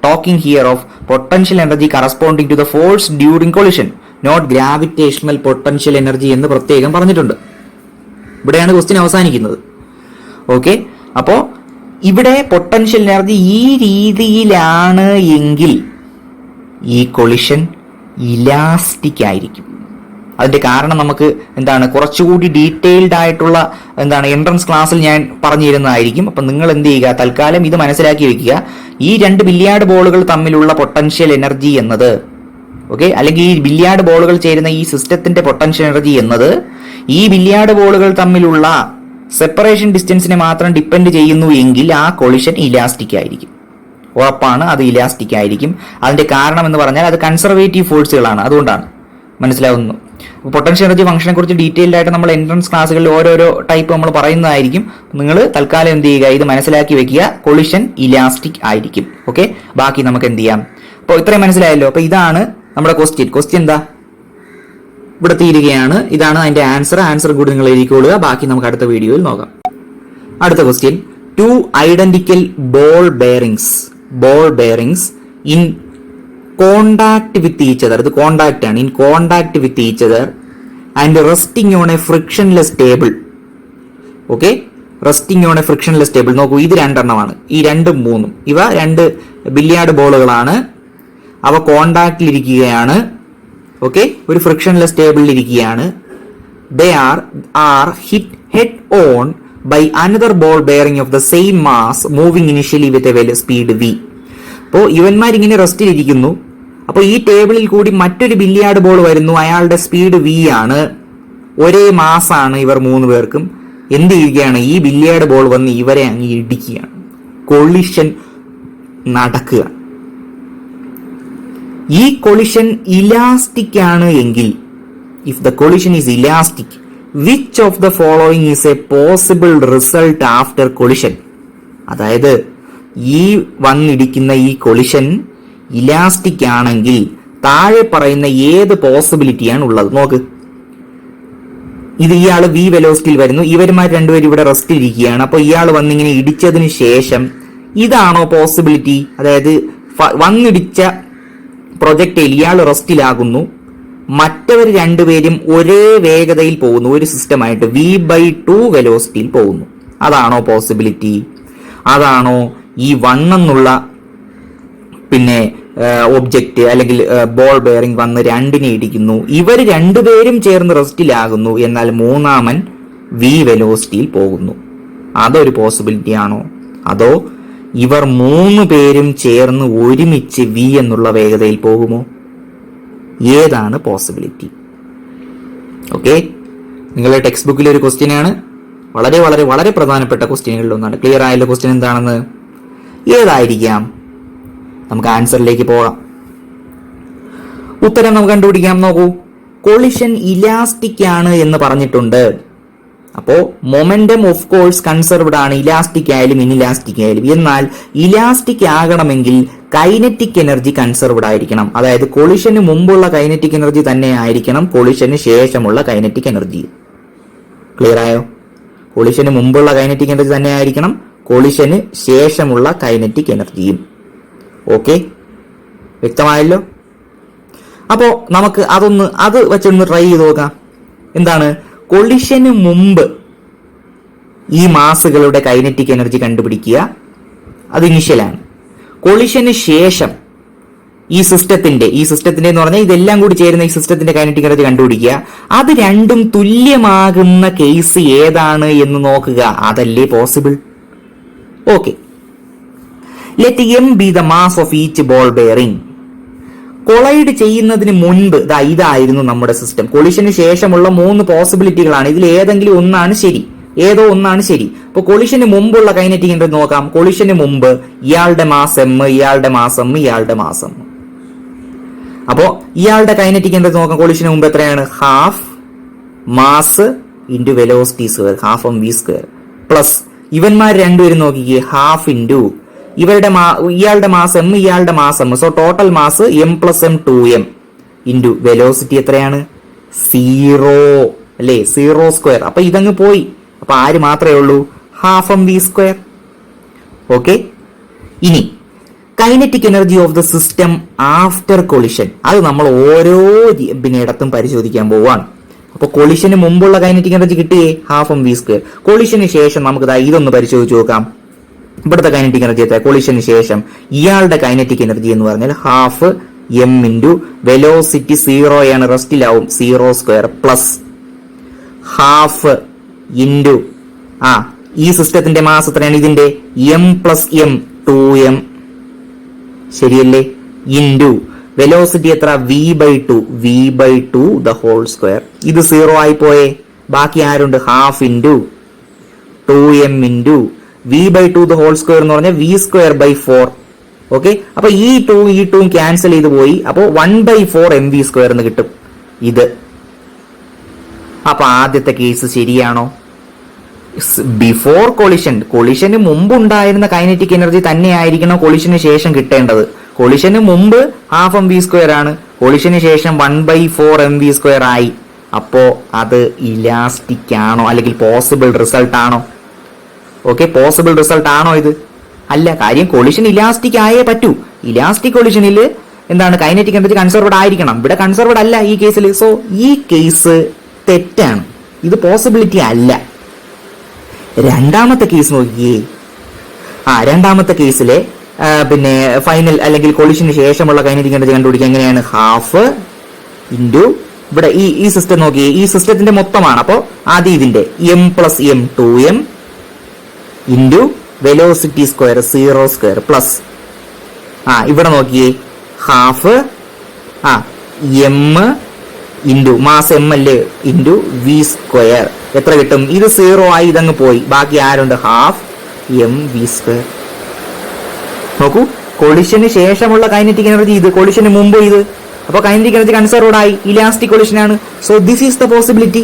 Speaker 1: talking here of potential energy corresponding to the force during collision, not gravitational potential energy എന്ന് പ്രത്യേകം പറഞ്ഞിട്ടുണ്ട്. ഇവിടെയാണ് ക്വസ്റ്റ്യൻ അവസാനിക്കുന്നത്. ഓക്കെ, അപ്പോ ഇവിടെ പൊട്ടൻഷ്യൽ എനർജി ഈ രീതിയിലാണ് എങ്കിൽ ഈ കൊളിഷൻ ഇലാസ്റ്റിക് ആയിരിക്കും. അതിന്റെ കാരണം നമുക്ക് കുറച്ചുകൂടി ഡീറ്റെയിൽഡ് ആയിട്ടുള്ള എൻട്രൻസ് ക്ലാസ്സിൽ ഞാൻ പറഞ്ഞു തരുന്നതായിരിക്കും. അപ്പൊ നിങ്ങൾ എന്ത് ചെയ്യുക, തൽക്കാലം ഇത് മനസ്സിലാക്കി വെക്കുക. ഈ 2 ബില്ലിയാർഡ് ബോളുകൾ തമ്മിലുള്ള പൊട്ടൻഷ്യൽ എനർജി എന്നത്, ഓക്കെ, അല്ലെങ്കിൽ ഈ ബില്ലിയാർഡ് ബോളുകൾ ചേരുന്ന ഈ സിസ്റ്റത്തിന്റെ പൊട്ടൻഷ്യൽ എനർജി എന്നത് ഈ ബില്ലിയാർഡ് ബോളുകൾ തമ്മിലുള്ള സെപ്പറേഷൻ ഡിസ്റ്റൻസിനെ മാത്രം ഡിപ്പെൻഡ് ചെയ്യുന്നു എങ്കിൽ ആ കൊളിഷൻ ഇലാസ്റ്റിക് ആയിരിക്കും. ഉറപ്പാണ്, അത് ഇലാസ്റ്റിക് ആയിരിക്കും. അതിന്റെ കാരണം എന്ന് പറഞ്ഞാൽ അത് കൺസർവേറ്റീവ് ഫോഴ്സുകളാണ്. അതുകൊണ്ടാണ്. മനസ്സിലാവുന്നു. പൊട്ടൻഷ്യൽ എനർജി ഫംഗ്ഷനെ കുറിച്ച് ഡീറ്റെയിൽഡ് ആയിട്ട് നമ്മൾ എൻട്രൻസ് ക്ലാസ്സുകളിൽ ഓരോരോ ടൈപ്പ് നമ്മൾ പറയുന്നതായിരിക്കും. നിങ്ങൾ തൽക്കാലം എന്ത് ചെയ്യുക, ഇത് മനസ്സിലാക്കി വെക്കുക, കൊളിഷൻ ഇലാസ്റ്റിക് ആയിരിക്കും. ഓക്കെ, ബാക്കി നമുക്ക് എന്ത് ചെയ്യാം. അപ്പോൾ ഇത്രയും മനസ്സിലായല്ലോ. അപ്പൊ ഇതാണ് നമ്മുടെ ക്വസ്റ്റ്യൻ എന്താ ഇവിടെ തീരുകയാണ്. ഇതാണ് അതിന്റെ ആൻസർ കൂടി നിങ്ങൾ എഴുതിക്കൊള്ളുക. ബാക്കി നമുക്ക് അടുത്ത വീഡിയോയിൽ നോക്കാം. അടുത്ത question, 2 identical ball bearings in contact with each other, ഇത് കോണ്ടാക്ട് ആണ്, in contact with each other and resting on a frictionless table. Okay, resting on a frictionless table. നോക്കൂ, ഇത് 2 എണ്ണമാണ്, ഈ 2ഉം 3ഉം. ഇവ 2 ബില്ലിയാർഡ് ബോളുകളാണ്. അവ കോണ്ടാക്റ്റിൽ ഇരിക്കുകയാണ്. ഓക്കെ, ഒരു ഫ്രിക്ഷൻലെസ് ടേബിളിൽ ഇരിക്കുകയാണ്. They are hit head on by another ball bearing of the same mass moving initially with a speed v. അപ്പോൾ ഇവന്മാരിങ്ങനെ റെസ്റ്റിലിരിക്കുന്നു. അപ്പോൾ ഈ ടേബിളിൽ കൂടി മറ്റൊരു ബില്ലിയാർഡ് ബോൾ വരുന്നു, അയാളുടെ സ്പീഡ് v ആണ്, ഒരേ മാസാണ് ഇവർ 3 പേർക്കും. എന്ത് ചെയ്യുകയാണ്, ഈ ബില്ലിയാർഡ് ബോൾ വന്ന് ഇവരെ അങ്ങ് ഇടിക്കുകയാണ്, കൊളിഷൻ നടക്കുക. ഈ കൊളിഷൻ ഇലാസ്റ്റിക് ആണ് എങ്കിൽ, if the collision is elastic, which of the following is A possible result after collision? അതായത് ഈ വന്നിടിക്കുന്ന ഈ കൊളിഷൻ ഇലാസ്റ്റിക് ആണെങ്കിൽ താഴെ പറയുന്ന ഏത് പോസിബിലിറ്റിയാണ് ഉള്ളത്? നോക്ക്, ഇത് ഇയാൾ v വെലോസിറ്റിയിൽ വരുന്നു, ഇവരുമാർ 2 പേരും ഇവിടെ റെസ്റ്റിൽ ഇരിക്കുകയാണ്. അപ്പോൾ ഇയാൾ വന്നിങ്ങനെ ഇടിച്ചതിന് ശേഷം ഇതാണോ പോസിബിലിറ്റി? അതായത് വന്നിടിച്ച പ്രൊജക്ടൈൽ ഇയാൾ റെസ്റ്റിലാകുന്നു, മറ്റവർ 2 പേരും ഒരേ വേഗതയിൽ പോകുന്നു, ഒരു സിസ്റ്റമായിട്ട് v/2 വെലോസിറ്റിയിൽ പോകുന്നു. അതാണോ പോസിബിലിറ്റി? അതാണോ ഈ 1 എന്നുള്ള ഒബ്ജക്റ്റ് അല്ലെങ്കിൽ ബോൾ ബെയറിംഗ് വന്ന് 2നെ ഇടിക്കുന്നു, ഇവർ 2 പേരും ചേർന്ന് റെസ്റ്റിലാകുന്നു, എന്നാൽ 3ാമൻ v വെലോസിറ്റിയിൽ പോകുന്നു? അതൊരു പോസിബിലിറ്റി ആണോ? അതോ ഇവർ 3 പേരും ചേർന്ന് ഒരുമിച്ച് v എന്നുള്ള വേഗതയിൽ പോകുമോ? ഏതാണ് പോസിബിലിറ്റി? ഓക്കെ, നിങ്ങളുടെ ടെക്സ്റ്റ് ബുക്കിലെ ഒരു ക്വസ്റ്റ്യൻ ആണ്, വളരെ വളരെ വളരെ പ്രധാനപ്പെട്ട ക്വസ്റ്റ്യനുകളിൽ ഒന്നാണ്. ക്ലിയർ ആയല്ലോ ക്വസ്റ്റ്യൻ എന്താണെന്ന്? ഏതായിരിക്കാം? നമുക്ക് ആൻസറിലേക്ക് പോകാം. ഉത്തരം നമുക്ക് കണ്ടുപിടിക്കാം. നോക്കൂ, കൊളിഷൻ ഇലാസ്റ്റിക് ആണ് എന്ന് പറഞ്ഞിട്ടുണ്ട്. അപ്പോ മൊമെന്റം ഓഫ് കോഴ്സ് കൺസർവ്ഡ് ആണ്, ഇലാസ്റ്റിക് ആയാലും ഇൻഇലാസ്റ്റിക് ആയാലും. എന്നാൽ ഇലാസ്റ്റിക് ആകണമെങ്കിൽ കൈനറ്റിക് എനർജി കൺസർവ്ഡ് ആയിരിക്കണം. അതായത് കൊളിഷന് മുമ്പുള്ള കൈനറ്റിക് എനർജി തന്നെ ആയിരിക്കണം കൊളിഷന് ശേഷമുള്ള കൈനറ്റിക് എനർജി. ക്ലിയർ ആയോ? കൊളിഷന് മുമ്പുള്ള കൈനറ്റിക് എനർജി തന്നെ ആയിരിക്കണം കൊളിഷന് ശേഷമുള്ള കൈനറ്റിക് എനർജിയും. ഓക്കെ, വ്യക്തമായല്ലോ? അപ്പോ നമുക്ക് അത് വെച്ചൊന്ന് ട്രൈ ചെയ്ത് നോക്കാം. എന്താണ്? കൊളിഷന് മുമ്പ് ഈ മാസുകളുടെ കൈനറ്റിക് എനർജി കണ്ടുപിടിക്കുക, അത് ഇനിഷ്യലാണ്. കൊളിഷന് ശേഷം ഈ സിസ്റ്റത്തിന്റെ എന്ന് പറഞ്ഞാൽ ഇതെല്ലാം കൂടി ചേരുന്ന ഈ സിസ്റ്റത്തിന്റെ കൈനറ്റിക് എനർജി കണ്ടുപിടിക്കുക. അത് രണ്ടും തുല്യമാകുന്ന കേസ് ഏതാണ് എന്ന് നോക്കുക. അതല്ലേ possible? Okay, let m B the mass of each ball bearing. Collide ചെയ്യുന്നതിന് മുൻപ് ഇതായിരുന്നു നമ്മുടെ സിസ്റ്റം. കൊളിഷന് ശേഷമുള്ള 3 പോസിബിലിറ്റികളാണ്, ഇതിൽ ഏതെങ്കിലും ഒന്നാണ് ശരി. ഏതോ ഒന്നാണ് ശരി. അപ്പൊ കൊളിഷന് മുമ്പുള്ള കൈനറ്റിക് എനർജി നോക്കാം. കൊളിഷന് മുമ്പ് ഇയാളുടെ മാസ് എം, ഇയാളുടെ മാസ് എം, ഇയാളുടെ മാസ് എം. അപ്പോ ഇയാളുടെ കൈനറ്റിക് എനർജി നോക്കാം. കൊളിഷന് മുമ്പ് എത്രയാണ്? Half mass into velocity square, half M V square, plus ഇവന്മാർ രണ്ടുപേരും നോക്കിക്കേ, ഹാഫ് ഇൻറ്റു ഇയാളുടെ മാസ് എം, ഇയാളുടെ mass m. So total mass m plus m 2m into velocity എത്രയാണ്? 0 അല്ലേ? 0 സ്ക്വയർ. അപ്പൊ ഇതങ്ങ് പോയി. അപ്പൊ ആര് മാത്രമേ ഉള്ളൂ? Half M V square. Okay. ഇനി kinetic energy of the system after collision, അത് നമ്മൾ ഓരോ ഇടത്തും പരിശോധിക്കാൻ പോവാണ്. അപ്പൊ കൊളിഷന് മുമ്പുള്ള കൈനറ്റിക് എനർജി കിട്ടിയേ ഹാഫ് എം വി സ്ക്വയർ. കൊളിഷന് ശേഷം നമുക്ക് ഇതൊന്ന് പരിശോധിച്ച് നോക്കാം. ഇവിടുത്തെ കൈനറ്റിക് എനർജി എത്ര? കൊളിഷന് ശേഷം ഇയാളുടെ കൈനറ്റിക് എനർജി എന്ന് പറഞ്ഞാൽ ഹാഫ് എം ഇൻറ്റു വെലോസിറ്റി 0 ആണ്, റെസ്റ്റിലാവും, 0 സ്ക്വയർ പ്ലസ് ഹാഫ് ഇൻറ്റു ഈ സിസ്റ്റത്തിന്റെ മാസ് എത്രയാണ്? ഇതിന്റെ എം പ്ലസ് എം 2m ശരിയല്ലേ? ഇൻറ്റു വെലോസിറ്റി എത്ര? v/2 the whole square. ഇത് 0 ആയി പോയേ. ബാക്കി ആരുണ്ട്? Half into 2m into v/2 the whole square എന്ന് പറഞ്ഞാൽ v സ്ക്വയർ ബൈ 4. ഓക്കെ. അപ്പൊ ഈ 2 ക്യാൻസൽ ചെയ്ത് പോയി. അപ്പോ 1/4 mv സ്ക്വയർ എന്ന് കിട്ടും. ഇത് അപ്പൊ ആദ്യത്തെ കേസ് ശരിയാണോ? ബിഫോർ കൊളിഷന് മുമ്പ് ഉണ്ടായിരുന്ന കൈനറ്റിക് എനർജി തന്നെ ആയിരിക്കണം കൊളിഷന് ശേഷം കിട്ടേണ്ടത്. കൊളിഷന് മുമ്പ് ഹാഫ് എം വി സ്ക്വയർ ആണ്, കൊളിഷന് ശേഷം 1/4 mv സ്ക്വയർ ആയി. അപ്പോ അത് ഇലാസ്റ്റിക് ആണോ അല്ലെങ്കിൽ പോസിബിൾ റിസൾട്ട് ആണോ? ഓക്കെ, പോസിബിൾ റിസൾട്ട് ആണോ ഇത്? അല്ല. കാര്യം കൊളിഷൻ ഇലാസ്റ്റിക് ആയേ പറ്റൂ. ഇലാസ്റ്റിക് കൊളിഷനിൽ എന്താണ്? കൈനറ്റിക് എനർജി കൺസർവ്ഡ് ആയിരിക്കണം. ഇവിടെ കൺസർവ്ഡ് അല്ല ഈ കേസിൽ. സോ ഈ കേസ് തെറ്റാണ്. ഇത് പോസിബിലിറ്റി അല്ല. രണ്ടാമത്തെ കേസ് നോക്കിയേ. രണ്ടാമത്തെ കേസിലെ പിന്നെ ഫൈനൽ അല്ലെങ്കിൽ കൊളിഷന് ശേഷമുള്ള കൈനറ്റിക് എനർജി കണ്ടുപിടിക്കുക എങ്ങനെയാണ്? ഹാഫ് ഇൻറ്റു ഇവിടെ ഈ സിസ്റ്റം നോക്കിയേ. ഈ സിസ്റ്റത്തിന്റെ മൊത്തമാണ്. അപ്പോ ആദ്യം ഇതിന്റെ m plus m 2m into velocity square 0 square plus ഇവിടെ നോക്കിയേ half m into mass m അല്ലേ ഇൻറ്റു വി സ്ക്വയർ. എത്ര കിട്ടും? ഇത് 0 ആയി, ഇതങ്ങ് പോയി. ബാക്കി ആരുണ്ട്? Half M V square. നോക്കൂ, കൊളിഷന് ശേഷമുള്ള കൈനറ്റിക് എനർജി ഇത്, കൊളിഷന് മുമ്പ് ഇത്. അപ്പൊ കൈനറ്റിക് എനർജി കൺസർവ്ഡ് ആയി, ഇലാസ്റ്റിക് കൊളിഷൻ ആണ്. So this is the possibility.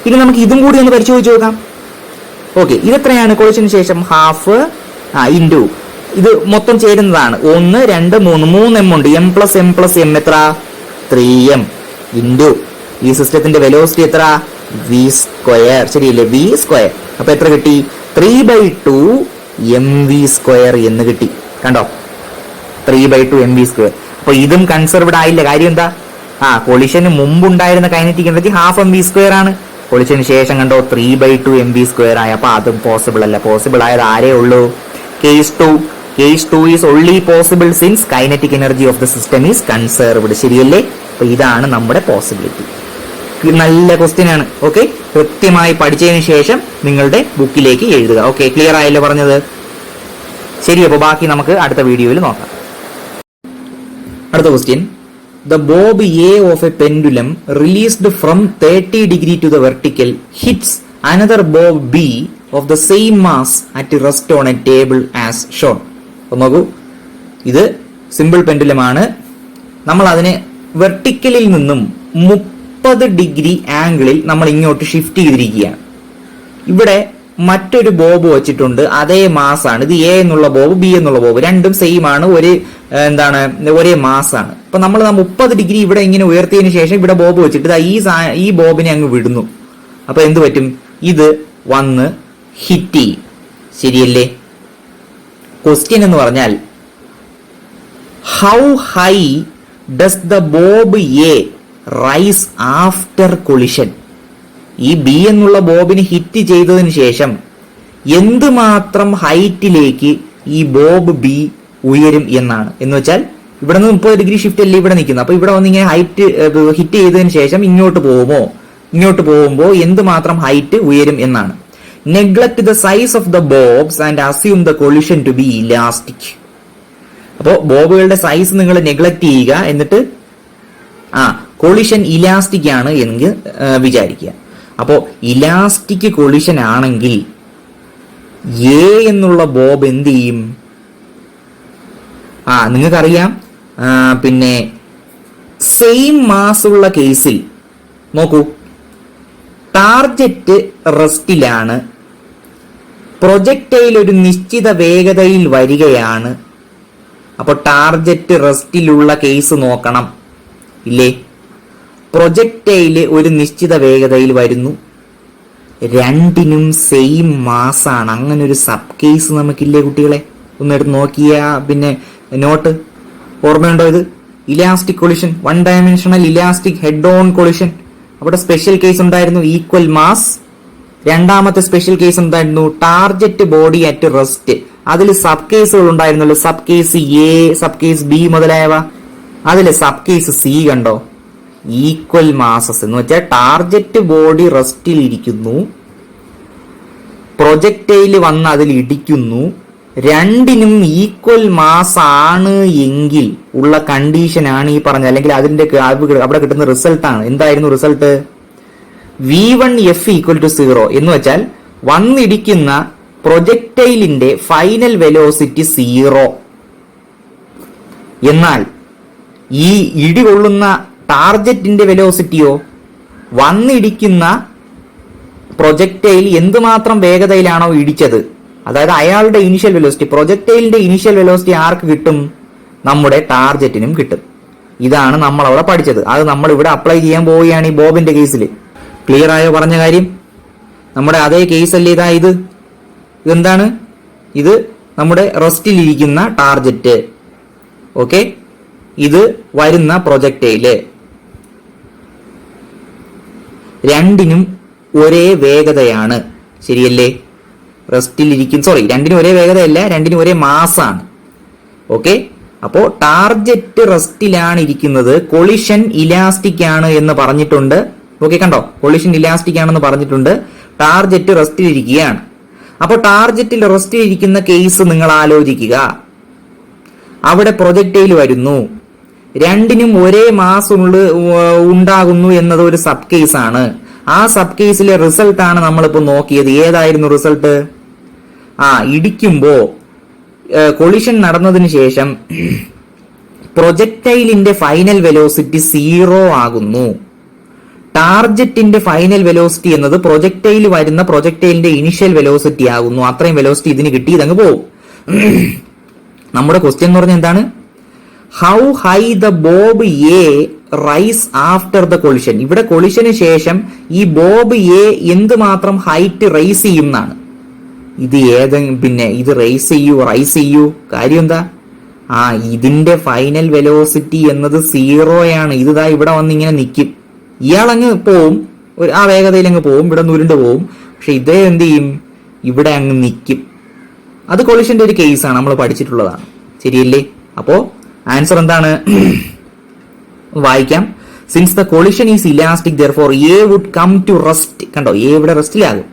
Speaker 1: ഇനി നമുക്ക് ഇതും കൂടി ഒന്ന് പരിശോധിച്ച് നോക്കാം. ഓക്കെ, ഇതെത്രയാണ്? കൊളിഷന് ശേഷം ഹാഫ് ഇൻറ്റു ഇത് മൊത്തം ചേരുന്നതാണ് 1 2 3 3m ഉണ്ട്. എം പ്ലസ് എം എത്ര? 3m ഇൻറ്റു ഈ സിസ്റ്റത്തിന്റെ വെലോസിറ്റി എത്ര? V square. ശരിയല്ലേ? V square. അപ്പൊ എത്ര കിട്ടി? 3/2 mv സ്ക്വയർ എന്ന് കിട്ടി. കണ്ടോ? 3/2 mv സ്ക്വയർ. അപ്പൊ ഇതും കൺസർവ്ഡ് ആയില്ല. കാര്യം എന്താ? കൊളിഷന് മുമ്പുണ്ടായിരുന്ന kinetic energy half mv square ആണ്. കൊളിഷന് ശേഷം കണ്ടോ 3/2 mv സ്ക്വയർ ആയി. അപ്പൊ അതും പോസിബിൾ അല്ല. പോസിബിൾ ആയത് ആരേ ഉള്ളൂ? Case 2 is only possible since kinetic energy of the system is conserved. ശരിയല്ലേ? അപ്പൊ ഇതാണ് നമ്മുടെ പോസിബിലിറ്റി. നല്ല ക്വസ്റ്റ്യൻ ആണ്. ഓക്കെ, കൃത്യമായി പഠിച്ചതിന് ശേഷം നിങ്ങളുടെ ബുക്കിലേക്ക് എഴുതുക. ഓക്കെ, ക്ലിയർ ആയല്ലോ പറഞ്ഞത്? ശരി, അപ്പൊ ബാക്കി നമുക്ക് അടുത്ത വീഡിയോയിൽ നോക്കാം. അടുത്ത question. The bob A of a pendulum released from 30 degree to the vertical hits another bob B of the same mass at rest on a table as shown. അപ്പോൾ നോക്കൂ, ഇത് സിമ്പിൾ പെൻഡുലം ആണ്. നമ്മൾ അതിനെ വെർട്ടിക്കലിൽ നിന്നും 30 ഡിഗ്രി ആംഗിളിൽ നമ്മൾ ഇങ്ങോട്ട് ഷിഫ്റ്റ് ചെയ്തിരിക്കുകയാണ്. ഇവിടെ മറ്റൊരു ബോബ് വെച്ചിട്ടുണ്ട്, അതേ മാസ് ആണ്. ഇത് എ എന്നുള്ള ബോബ്, ബി എന്നുള്ള ബോബ്, രണ്ടും സെയിം ആണ്, ഒരേ മാസ് ആണ്. അപ്പൊ നമ്മൾ 30 ഡിഗ്രി ഇവിടെ ഇങ്ങനെ ഉയർത്തിയതിനു ശേഷം ഇവിടെ ബോബ് വെച്ചിട്ട് ഈ ബോബിനെ അങ്ങ് വിടുന്നു. അപ്പൊ എന്ത് പറ്റും? ഇത് വന്ന് ഹിറ്റ് ചെയ്യും. ശരിയല്ലേ? ക്വസ്റ്റ്യൻ എന്ന് പറഞ്ഞാൽ how high does the bob A rise after collision? ഈ ബി എന്നുള്ള ബോബിന് ഹിറ്റ് ചെയ്തതിന് ശേഷം എന്തുമാത്രം ഹൈറ്റിലേക്ക് ഈ ബോബ് ബി ഉയരും എന്നാണ്. എന്ന് വെച്ചാൽ ഇവിടെ നിന്ന് 30 ഡിഗ്രി ഷിഫ്റ്റ് അല്ലേ ഇവിടെ നിൽക്കുന്നത്. അപ്പൊ ഇവിടെ വന്ന് ഇങ്ങനെ ഹിറ്റ് ചെയ്തതിന് ശേഷം ഇങ്ങോട്ട് പോകുമ്പോൾ എന്തുമാത്രം ഹൈറ്റ് ഉയരും എന്നാണ്. Neglect the size of the bobs and assume the collision to be elastic. അപ്പോൾ ബോബുകളുടെ സൈസ് നിങ്ങൾ നെഗ്ലക്ട് ചെയ്യുക, എന്നിട്ട് കൊളിഷൻ ഇലാസ്റ്റിക് ആണ് എന്ന് വിചാരിക്കുക. അപ്പോൾ ഇലാസ്റ്റിക് കൊളിഷൻ ആണെങ്കിൽ എ എന്നുള്ള ബോബ് എന്ത് ചെയ്യും? നിങ്ങൾക്കറിയാം, പിന്നെ സെയിം മാസ് ഉള്ള കേസിൽ നോക്കൂ, ടാർജറ്റ് റെസ്റ്റിലാണ്, പ്രൊജക്ടൈൽ ഒരു നിശ്ചിത വേഗതയിൽ വരികയാണ്. അപ്പോൾ ടാർജറ്റ് റെസ്റ്റിലുള്ള കേസ് നോക്കണം ഇല്ലേ? പ്രൊജക്ടൈൽ ഒരു നിശ്ചിത വേഗതയിൽ വരുന്നു, രണ്ടിനും സെയിം മാസാണ്. അങ്ങനെ ഒരു സബ് കേസ് നമുക്കില്ലേ കുട്ടികളെ? ഒന്ന് എടുത്ത് നോക്കിയ പിന്നെ നോട്ട് ഓർമ്മയുണ്ടോ? ഇത് elastic collision, 1 dimensional elastic head on collision. അവിടെ സ്പെഷ്യൽ കേസ് ഉണ്ടായിരുന്നു ഈക്വൽ മാസ്. രണ്ടാമത്തെ സ്പെഷ്യൽ കേസ് ഉണ്ടായിരുന്നു ടാർജറ്റ് ബോഡി അറ്റ് റെസ്റ്റ്. അതിൽ സബ് കേസുകൾ ഉണ്ടായിരുന്നല്ലോ, sub case A, sub case B മുതലായവ. അതിൽ സബ് കേസ് സി കണ്ടോ? ഈക്വൽ മാസസ് എന്ന് വെച്ചാൽ ടാർജറ്റ് ബോഡി റെസ്റ്റിൽ ഇരിക്കുന്നു, പ്രൊജക്ടൈൽ വന്ന് അതിൽ ഇടിക്കുന്നു, രണ്ടിനും ഈക്വൽ മാസ് ആണ് എങ്കിൽ ഉള്ള കണ്ടീഷനാണ് ഈ പറഞ്ഞത്. അല്ലെങ്കിൽ അതിന്റെ അവിടെ കിട്ടുന്ന റിസൾട്ടാണ്. എന്തായിരുന്നു റിസൾട്ട്? V1F = 0 എന്ന് വെച്ചാൽ വന്നിടിക്കുന്ന പ്രൊജക്ടൈലിന്റെ ഫൈനൽ വെലോസിറ്റി 0. എന്നാൽ ഈ ഇടി കൊള്ളുന്ന ടാർജറ്റിന്റെ വെലോസിറ്റിയോ, വന്നിടിക്കുന്ന പ്രൊജക്ടൈൽ എന്തുമാത്രം വേഗതയിലാണോ ഇടിച്ചത്, അതായത് അയാളുടെ ഇനിഷ്യൽ വെലോസിറ്റി, പ്രൊജക്ടൈലിന്റെ ഇനിഷ്യൽ വെലോസിറ്റി ആർക്ക് കിട്ടും? നമ്മുടെ ടാർജറ്റിനും കിട്ടും. ഇതാണ് നമ്മൾ അവിടെ പഠിച്ചത്. അത് നമ്മൾ ഇവിടെ അപ്ലൈ ചെയ്യാൻ പോവുകയാണ് ഈ ബോബിന്റെ കേസിൽ. ക്ലിയർ ആയോ പറഞ്ഞ കാര്യം? നമ്മുടെ അതേ കേസ് അല്ലേ ഇതാ ഇത്? ഇതെന്താണ്? ഇത് നമ്മുടെ റെസ്റ്റിലിരിക്കുന്ന ടാർജറ്റ്. ഓക്കെ, ഇത് വരുന്ന പ്രൊജക്ടൈല്. രണ്ടിനും ഒരേ വേഗതയാണ്, ശരിയല്ലേ? രണ്ടിനും ഒരേ വേഗതയല്ല, രണ്ടിനും ഒരേ മാസാണ്. ഓക്കെ, അപ്പോ ടാർജറ്റ് റെസ്റ്റിലാണ് ഇരിക്കുന്നത്, കൊളിഷൻ ഇലാസ്റ്റിക് ആണ് എന്ന് പറഞ്ഞിട്ടുണ്ട്. ഓക്കെ, കണ്ടോ? കൊളിഷൻ ഇലാസ്റ്റിക് ആണെന്ന് പറഞ്ഞിട്ടുണ്ട്. ടാർജറ്റ് റെസ്റ്റിലിരിക്കുകയാണ്. അപ്പോൾ ടാർജറ്റിൽ റെസ്റ്റിലിരിക്കുന്ന കേസ് നിങ്ങൾ ആലോചിക്കുക. അവിടെ പ്രൊജക്ടൈൽ വരുന്നു, രണ്ടിനും ഒരേ മാസ് ഉണ്ടാകുന്നു എന്നത് ഒരു സബ് കേസാണ്. ആ സബ് കേസിലെ റിസൾട്ടാണ് നമ്മളിപ്പോ നോക്കിയത്. ഏതായിരുന്നു റിസൾട്ട്? ഇടിക്കുമ്പോ കൊളിഷൻ നടന്നതിന് ശേഷം പ്രൊജക്ടൈലിന്റെ ഫൈനൽ വെലോസിറ്റി 0 ആകുന്നു. ടാർജറ്റിന്റെ ഫൈനൽ വെലോസിറ്റി എന്നത് പ്രൊജക്ടൈൽ വരുന്ന പ്രൊജക്ടൈലിന്റെ ഇനിഷ്യൽ വെലോസിറ്റി ആകുന്നു. അത്രയും വെലോസിറ്റി ഇതിന് കിട്ടി, ഇതങ്ങ് പോവും. നമ്മുടെ ക്വസ്റ്റ്യൻ എന്ന് പറഞ്ഞാൽ എന്താണ്? How high the bob A rise after the collision. ഇവിടെ കൊളിഷന് ശേഷം ഈ ബോബ് എ എന്തുമാത്രം ഹൈറ്റ് റൈസ് ചെയ്യും എന്നാണ്. ഇത് പിന്നെ ഇത് റൈസ് ചെയ്യൂ. കാര്യം എന്താ? ഇതിന്റെ ഫൈനൽ വെലോസിറ്റി എന്നത് 0 ആണ്. ഇതാ ഇവിടെ വന്ന് ഇങ്ങനെ നിൽക്കും. ഇയാളങ്ങ് പോവും, ആ വേഗതയിൽ അങ്ങ് പോവും, ഇവിടെ ഉരുണ്ട് പോവും. പക്ഷെ ഇതേ എന്ത് ചെയ്യും? ഇവിടെ അങ്ങ് നിൽക്കും. അത് കൊളിഷന്റെ ഒരു കേസാണ്, നമ്മൾ പഠിച്ചിട്ടുള്ളതാണ്. ശരിയല്ലേ? അപ്പോ ആൻസർ എന്താണ്? വായിക്കാം. Since the collision is elastic therefore A would come to rest. കണ്ടോ? എ ഇവിടെ റെസ്റ്റിലാകും.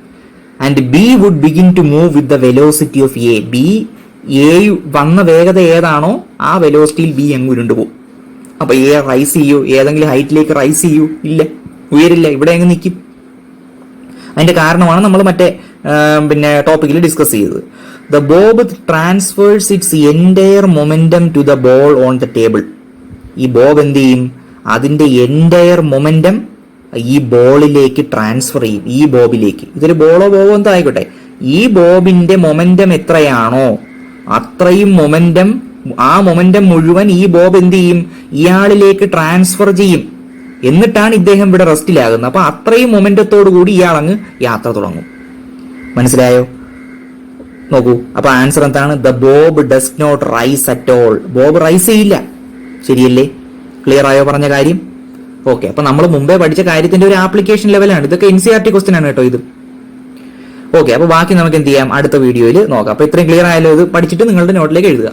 Speaker 1: And B would begin to move with the velocity of A. A വന്ന വേഗത ഏതാണോ ആ വെലോസിറ്റിയിൽ ബി അങ്ങ് ഉരുണ്ടുപോകും. അപ്പൊ എ റൈസ് ചെയ്യൂ, ഏതെങ്കിലും ഹൈറ്റിലേക്ക് റൈസ് ചെയ്യൂ? ഇല്ല, ഉയരില്ല, ഇവിടെ അങ്ങ് നിൽക്കും. അതിന്റെ കാരണമാണ് നമ്മൾ മറ്റേ പിന്നെ ടോപ്പിക്കിൽ ഡിസ്കസ് ചെയ്തത്. The bob transfers its entire momentum to the ball on the table. ഈ ബോബ് എന്ത് ചെയ്യും? അതിന്റെ എൻറ്റയർ മൊമെന്റം ഈ ബോളിലേക്ക് ട്രാൻസ്ഫർ ചെയ്യും, ഈ ബോബിലേക്ക്. ഇതൊരു ബോളോ എന്തോ ആയിക്കോട്ടെ, ഈ ബോബിന്റെ മൊമെന്റം എത്രയാണോ അത്രയും മൊമെന്റം, ആ മൊമെന്റം മുഴുവൻ ഈ ബോബ് എന്ത് ചെയ്യും? ഇയാളിലേക്ക് ട്രാൻസ്ഫർ ചെയ്യും. എന്നിട്ടാണ് ഇദ്ദേഹം ഇവിടെ റെസ്റ്റിലാകുന്നത്. അപ്പൊ അത്രയും മൊമെന്റത്തോടു കൂടി ഇയാൾ അങ്ങ് യാത്ര തുടങ്ങും. മനസ്സിലായോ? നോക്കൂ, അപ്പൊ ആൻസർ എന്താണ്? The bob does not rise at all. Bob rise ചെയ്യില്ല. ശരിയല്ലേ? ക്ലിയർ ആയോ പറഞ്ഞ കാര്യം? ഓക്കെ, അപ്പൊ നമ്മൾ മുമ്പേ പഠിച്ച കാര്യത്തിന്റെ ഒരു ആപ്ലിക്കേഷൻ ലെവലാണ്. ഇതൊക്കെ NCERT ക്വസ്റ്റ്യൻ ആണ് കേട്ടോ ഇത്. ഓക്കെ, അപ്പൊ ബാക്കി നമുക്ക് എന്ത് ചെയ്യാം? അടുത്ത വീഡിയോയിൽ നോക്കാം. അപ്പൊ ഇത്രയും ക്ലിയർ ആയാലോ? ഇത് പഠിച്ചിട്ട് നിങ്ങളുടെ നോട്ടിലേക്ക് എഴുതുക.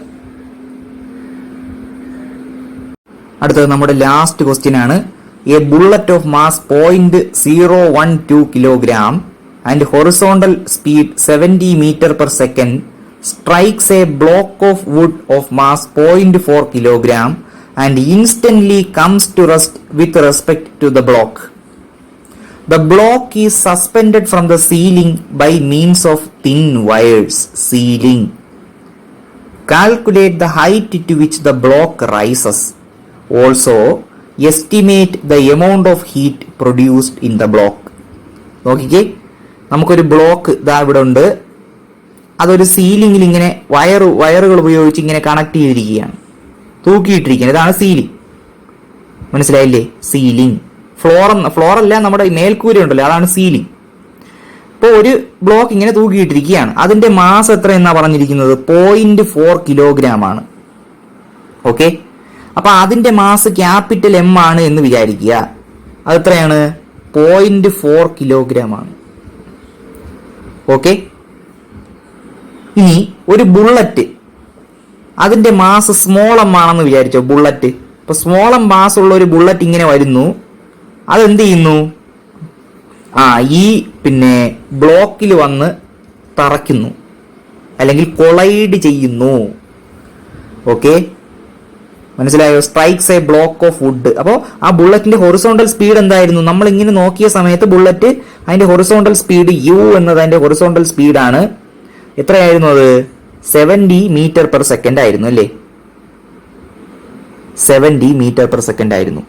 Speaker 1: അടുത്തത് നമ്മുടെ ലാസ്റ്റ് ക്വസ്റ്റ്യൻ ആണ്. A bullet of mass 0.012 kilogram and horizontal speed 70 meter per second strikes a block of wood of mass 0.4 kilogram and instantly comes to rest with respect to the block. The block is suspended from the ceiling by means of thin wires. Ceiling. Calculate the height to which the block rises. Also, estimate the amount of heat produced in the block. നോക്കിക്കേ, നമുക്കൊരു ബ്ലോക്ക് ഇതാ ഇവിടെ ഉണ്ട്. അതൊരു സീലിംഗിൽ ഇങ്ങനെ വയറുകൾ ഉപയോഗിച്ച് ഇങ്ങനെ കണക്ട് ചെയ്തിരിക്കുകയാണ്, തൂക്കിയിട്ടിരിക്കുകയാണ്. ഇതാണ് സീലിംഗ്. മനസ്സിലായില്ലേ? സീലിംഗ്. ഫ്ലോർ അല്ല, നമ്മുടെ മേൽക്കൂര ഉണ്ടല്ലോ, അതാണ് സീലിംഗ്. ഇപ്പോൾ ഒരു ബ്ലോക്ക് ഇങ്ങനെ തൂക്കിയിട്ടിരിക്കുകയാണ്. അതിന്റെ മാസ് എത്ര എന്നാ പറഞ്ഞിരിക്കുന്നത്? 0.4 കിലോഗ്രാം ആണ്. ഓക്കെ, അപ്പൊ അതിന്റെ മാസ് ക്യാപിറ്റൽ എം ആണ് എന്ന് വിചാരിക്കുക. അത് എത്രയാണ്? 0.4 കിലോഗ്രാം ആണ്. ഓക്കെ, ഇനി ഒരു ബുള്ളറ്റ്, അതിന്റെ മാസ് സ്മോൾ എം ആണെന്ന് വിചാരിച്ചോ. ബുള്ളറ്റ്, ഇപ്പൊ സ്മോൾ എം മാസ് ഉള്ള ഒരു ബുള്ളറ്റ് ഇങ്ങനെ വരുന്നു. അതെന്ത് ചെയ്യുന്നു? ഈ ബ്ലോക്കിൽ വന്ന് തറയ്ക്കുന്നു, അല്ലെങ്കിൽ കൊളൈഡ് ചെയ്യുന്നു. ഓക്കെ, മനസ്സിലായോ? Strikes A block of wood. അപ്പോൾ ആ ബുള്ളറ്റിന്റെ ഹൊറിസോണ്ടൽ സ്പീഡ് എന്തായിരുന്നു? നമ്മൾ ഇങ്ങനെ നോക്കിയ സമയത്ത് ബുള്ളറ്റ് അതിന്റെ ഹൊറിസോണ്ടൽ സ്പീഡ് യു എന്നത് അതിന്റെ ഹൊറിസോണ്ടൽ സ്പീഡാണ്. എത്രയായിരുന്നു അത്? 70 മീറ്റർ പെർ സെക്കൻഡ് ആയിരുന്നു അല്ലേ? 70 മീറ്റർ പെർ സെക്കൻഡ് ആയിരുന്നു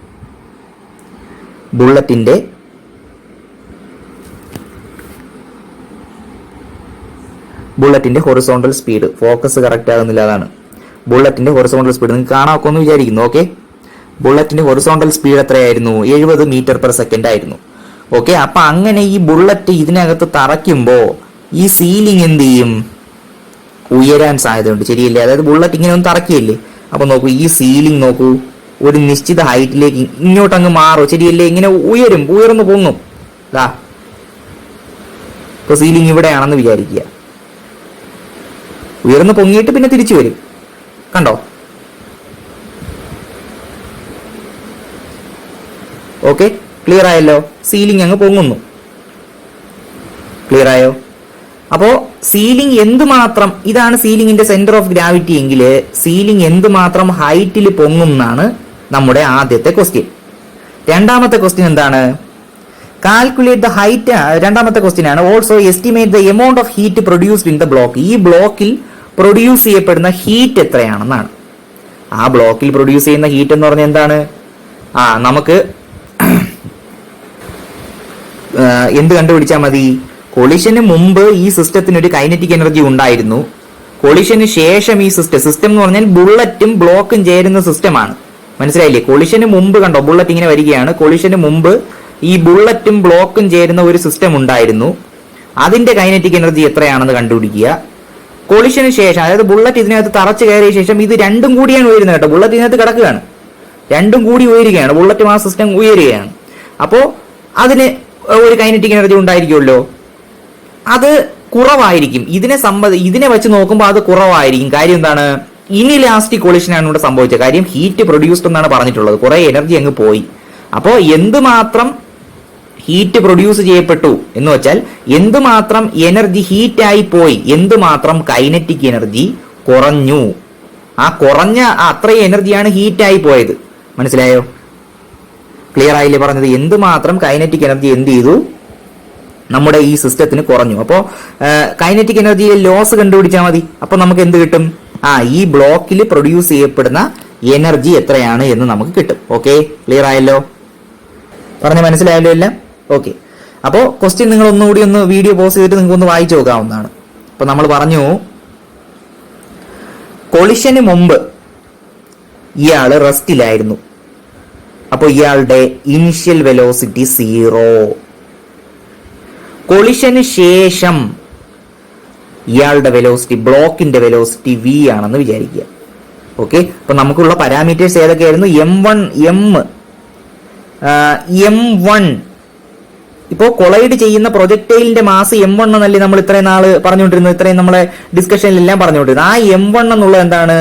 Speaker 1: ബുള്ളറ്റിന്റെ ഹൊറിസോണ്ടൽ സ്പീഡ്. ഫോക്കസ് കറക്റ്റ് ആകുന്നില്ല, അതാണ്. ബുള്ളറ്റിന്റെ ഹൊറിസോണ്ടൽ സ്പീഡ് നിങ്ങൾക്ക് കാണാമൊക്കെ ഒന്ന് വിചാരിക്കുന്നു. ഓക്കെ, ബുള്ളറ്റിന്റെ ഹൊറിസോണ്ടൽ സ്പീഡ് എത്രയായിരുന്നു? 70 മീറ്റർ പെർ സെക്കൻഡ് ആയിരുന്നു. ഓക്കെ, അപ്പൊ അങ്ങനെ ഈ ബുള്ളറ്റ് ഇതിനകത്ത് തറയ്ക്കുമ്പോ ഈ സീലിംഗ് എന്ത് ചെയ്യും? ഉയരാൻ സാധ്യതയുണ്ട്, ശരിയല്ലേ? അതായത് ബുള്ളറ്റ് ഇങ്ങനെ ഒന്ന് തറക്കിയല്ലേ. അപ്പൊ നോക്കൂ, ഈ സീലിംഗ് നോക്കൂ, ഒരു നിശ്ചിത ഹൈറ്റിലേക്ക് ഇങ്ങോട്ടങ്ങ് മാറും, ശരിയല്ലേ? ഇങ്ങനെ ഉയർന്നു പൊങ്ങും. ഇപ്പൊ സീലിംഗ് ഇവിടെയാണെന്ന് വിചാരിക്കുക. ഉയർന്നു പൊങ്ങിയിട്ട് പിന്നെ തിരിച്ചു വരും. കണ്ടോ? ഓക്കെ, ക്ലിയർ ആയല്ലോ? സീലിംഗ് അങ്ങ് പൊങ്ങുന്നു. ക്ലിയർ ആയോ? അപ്പോ സീലിംഗ് എന്തുമാത്രം, ഇതാണ് സീലിംഗിന്റെ സെന്റർ ഓഫ് ഗ്രാവിറ്റി എങ്കിൽ സീലിംഗ് എന്തുമാത്രം ഹൈറ്റിൽ പൊങ്ങുന്നാണ് നമ്മുടെ ആദ്യത്തെ ക്വസ്റ്റ്യൻ. രണ്ടാമത്തെ ക്വസ്റ്റ്യൻ എന്താണ്? Calculate the height. രണ്ടാമത്തെ ക്വസ്റ്റ്യൻ ആണ് also estimate the amount of heat produced in the block. ഈ ബ്ലോക്കിൽ പ്രൊഡ്യൂസ് ചെയ്യപ്പെടുന്ന ഹീറ്റ് എത്രയാണെന്നാണ്. ആ ബ്ലോക്കിൽ പ്രൊഡ്യൂസ് ചെയ്യുന്ന ഹീറ്റ് എന്ന് പറഞ്ഞാൽ എന്താണ്? നമുക്ക് എന്ത് കണ്ടുപിടിച്ചാൽ മതി? കൊളിഷന് മുമ്പ് ഈ സിസ്റ്റത്തിന് ഒരു കൈനറ്റിക് എനർജി ഉണ്ടായിരുന്നു. കൊളിഷന് ശേഷം ഈ സിസ്റ്റം എന്ന് പറഞ്ഞാൽ ബുള്ളറ്റും ബ്ലോക്കും ചേരുന്ന സിസ്റ്റമാണ്. മനസ്സിലായില്ലേ? കൊളിഷന് മുമ്പ് കണ്ടോ, ബുള്ളറ്റ് ഇങ്ങനെ വരികയാണ്. കൊളിഷന് മുമ്പ് ഈ ബുള്ളറ്റും ബ്ലോക്കും ചേരുന്ന ഒരു സിസ്റ്റം ഉണ്ടായിരുന്നു. അതിന്റെ കൈനറ്റിക് എനർജി എത്രയാണെന്ന് കണ്ടുപിടിക്കുക. കൊളിഷന് ശേഷം, അതായത് ബുള്ളറ്റ് ഇതിനകത്ത് തറച്ചു കയറിയ ശേഷം ഇത് രണ്ടും കൂടിയാണ് ഉയരുന്നത് കേട്ടോ. ബുള്ളറ്റ് ഇതിനകത്ത് കിടക്കുകയാണ്, രണ്ടും കൂടി ഉയരുകയാണ്. ബുള്ളറ്റും ആ സിസ്റ്റം ഉയരുകയാണ്. അപ്പോൾ അതിന് ഒരു കൈനറ്റിക് എനർജി ഉണ്ടായിരിക്കുമല്ലോ. അത് കുറവായിരിക്കും. ഇതിനെ വെച്ച് നോക്കുമ്പോൾ അത് കുറവായിരിക്കും. കാര്യം എന്താണ്? ഇനിലാസ്റ്റിക് കൊളിഷനാണ് ഇവിടെ സംഭവിച്ചത്. കാര്യം ഹീറ്റ് പ്രൊഡ്യൂസ്ഡ് എന്നാണ് പറഞ്ഞിട്ടുള്ളത്. കുറെ എനർജി അങ്ങ് പോയി. അപ്പോൾ എന്തുമാത്രം ഹീറ്റ് പ്രൊഡ്യൂസ് ചെയ്യപ്പെട്ടു എന്ന് വെച്ചാൽ എന്തുമാത്രം എനർജി ഹീറ്റായി പോയി, എന്തുമാത്രം കൈനറ്റിക് എനർജി കുറഞ്ഞു. ആ കുറഞ്ഞ അത്രയും എനർജിയാണ് ഹീറ്റായി പോയത്. മനസ്സിലായോ? ക്ലിയർ ആയില്ലേ പറഞ്ഞത്? എന്തുമാത്രം കൈനറ്റിക് എനർജി എന്ത് ചെയ്തു? നമ്മുടെ ഈ സിസ്റ്റത്തിന് കുറഞ്ഞു. അപ്പോൾ കൈനറ്റിക് എനർജിയിലെ ലോസ് കണ്ടുപിടിച്ചാൽ മതി. അപ്പൊ നമുക്ക് എന്ത് കിട്ടും? ഈ ബ്ലോക്കിൽ പ്രൊഡ്യൂസ് ചെയ്യപ്പെടുന്ന എനർജി എത്രയാണ് എന്ന് നമുക്ക് കിട്ടും. ഓക്കെ, ക്ലിയർ ആയല്ലോ? പറഞ്ഞ മനസ്സിലായല്ലോ എല്ലാം? ഓക്കെ, അപ്പോൾ ക്വസ്റ്റ്യൻ നിങ്ങൾ ഒന്നുകൂടി ഒന്ന് വീഡിയോ പോസ് ചെയ്തിട്ട് നിങ്ങൾക്ക് ഒന്ന് വായിച്ചു നോക്കാവുന്നതാണ്. അപ്പൊ നമ്മൾ പറഞ്ഞു, കൊളിഷന് മുമ്പ് ഇയാള് റെസ്റ്റിലായിരുന്നു. അപ്പോൾ ഇയാളുടെ ഇനിഷ്യൽ വെലോസിറ്റി 0. കൊളിഷന് ശേഷം ഇയാളുടെ വെലോസിറ്റി, ബ്ലോക്കിന്റെ വെലോസിറ്റി v ആണെന്ന് വിചാരിക്കുക. ഓക്കെ, അപ്പൊ നമുക്കുള്ള പാരാമീറ്റേഴ്സ് ഏതൊക്കെയായിരുന്നു? m1. ഇപ്പോ കൊളൈഡ് ചെയ്യുന്ന പ്രൊജക്ടൈലിന്റെ മാസ് m1 എന്നല്ലേ നമ്മൾ ഇത്രയും നാള് പറഞ്ഞുകൊണ്ടിരുന്നത്, ഇത്രയും നമ്മളെ ഡിസ്കഷനിലെല്ലാം പറഞ്ഞുകൊണ്ടിരുന്നത്. ആ m1 എന്നുള്ളത് എന്താണ്?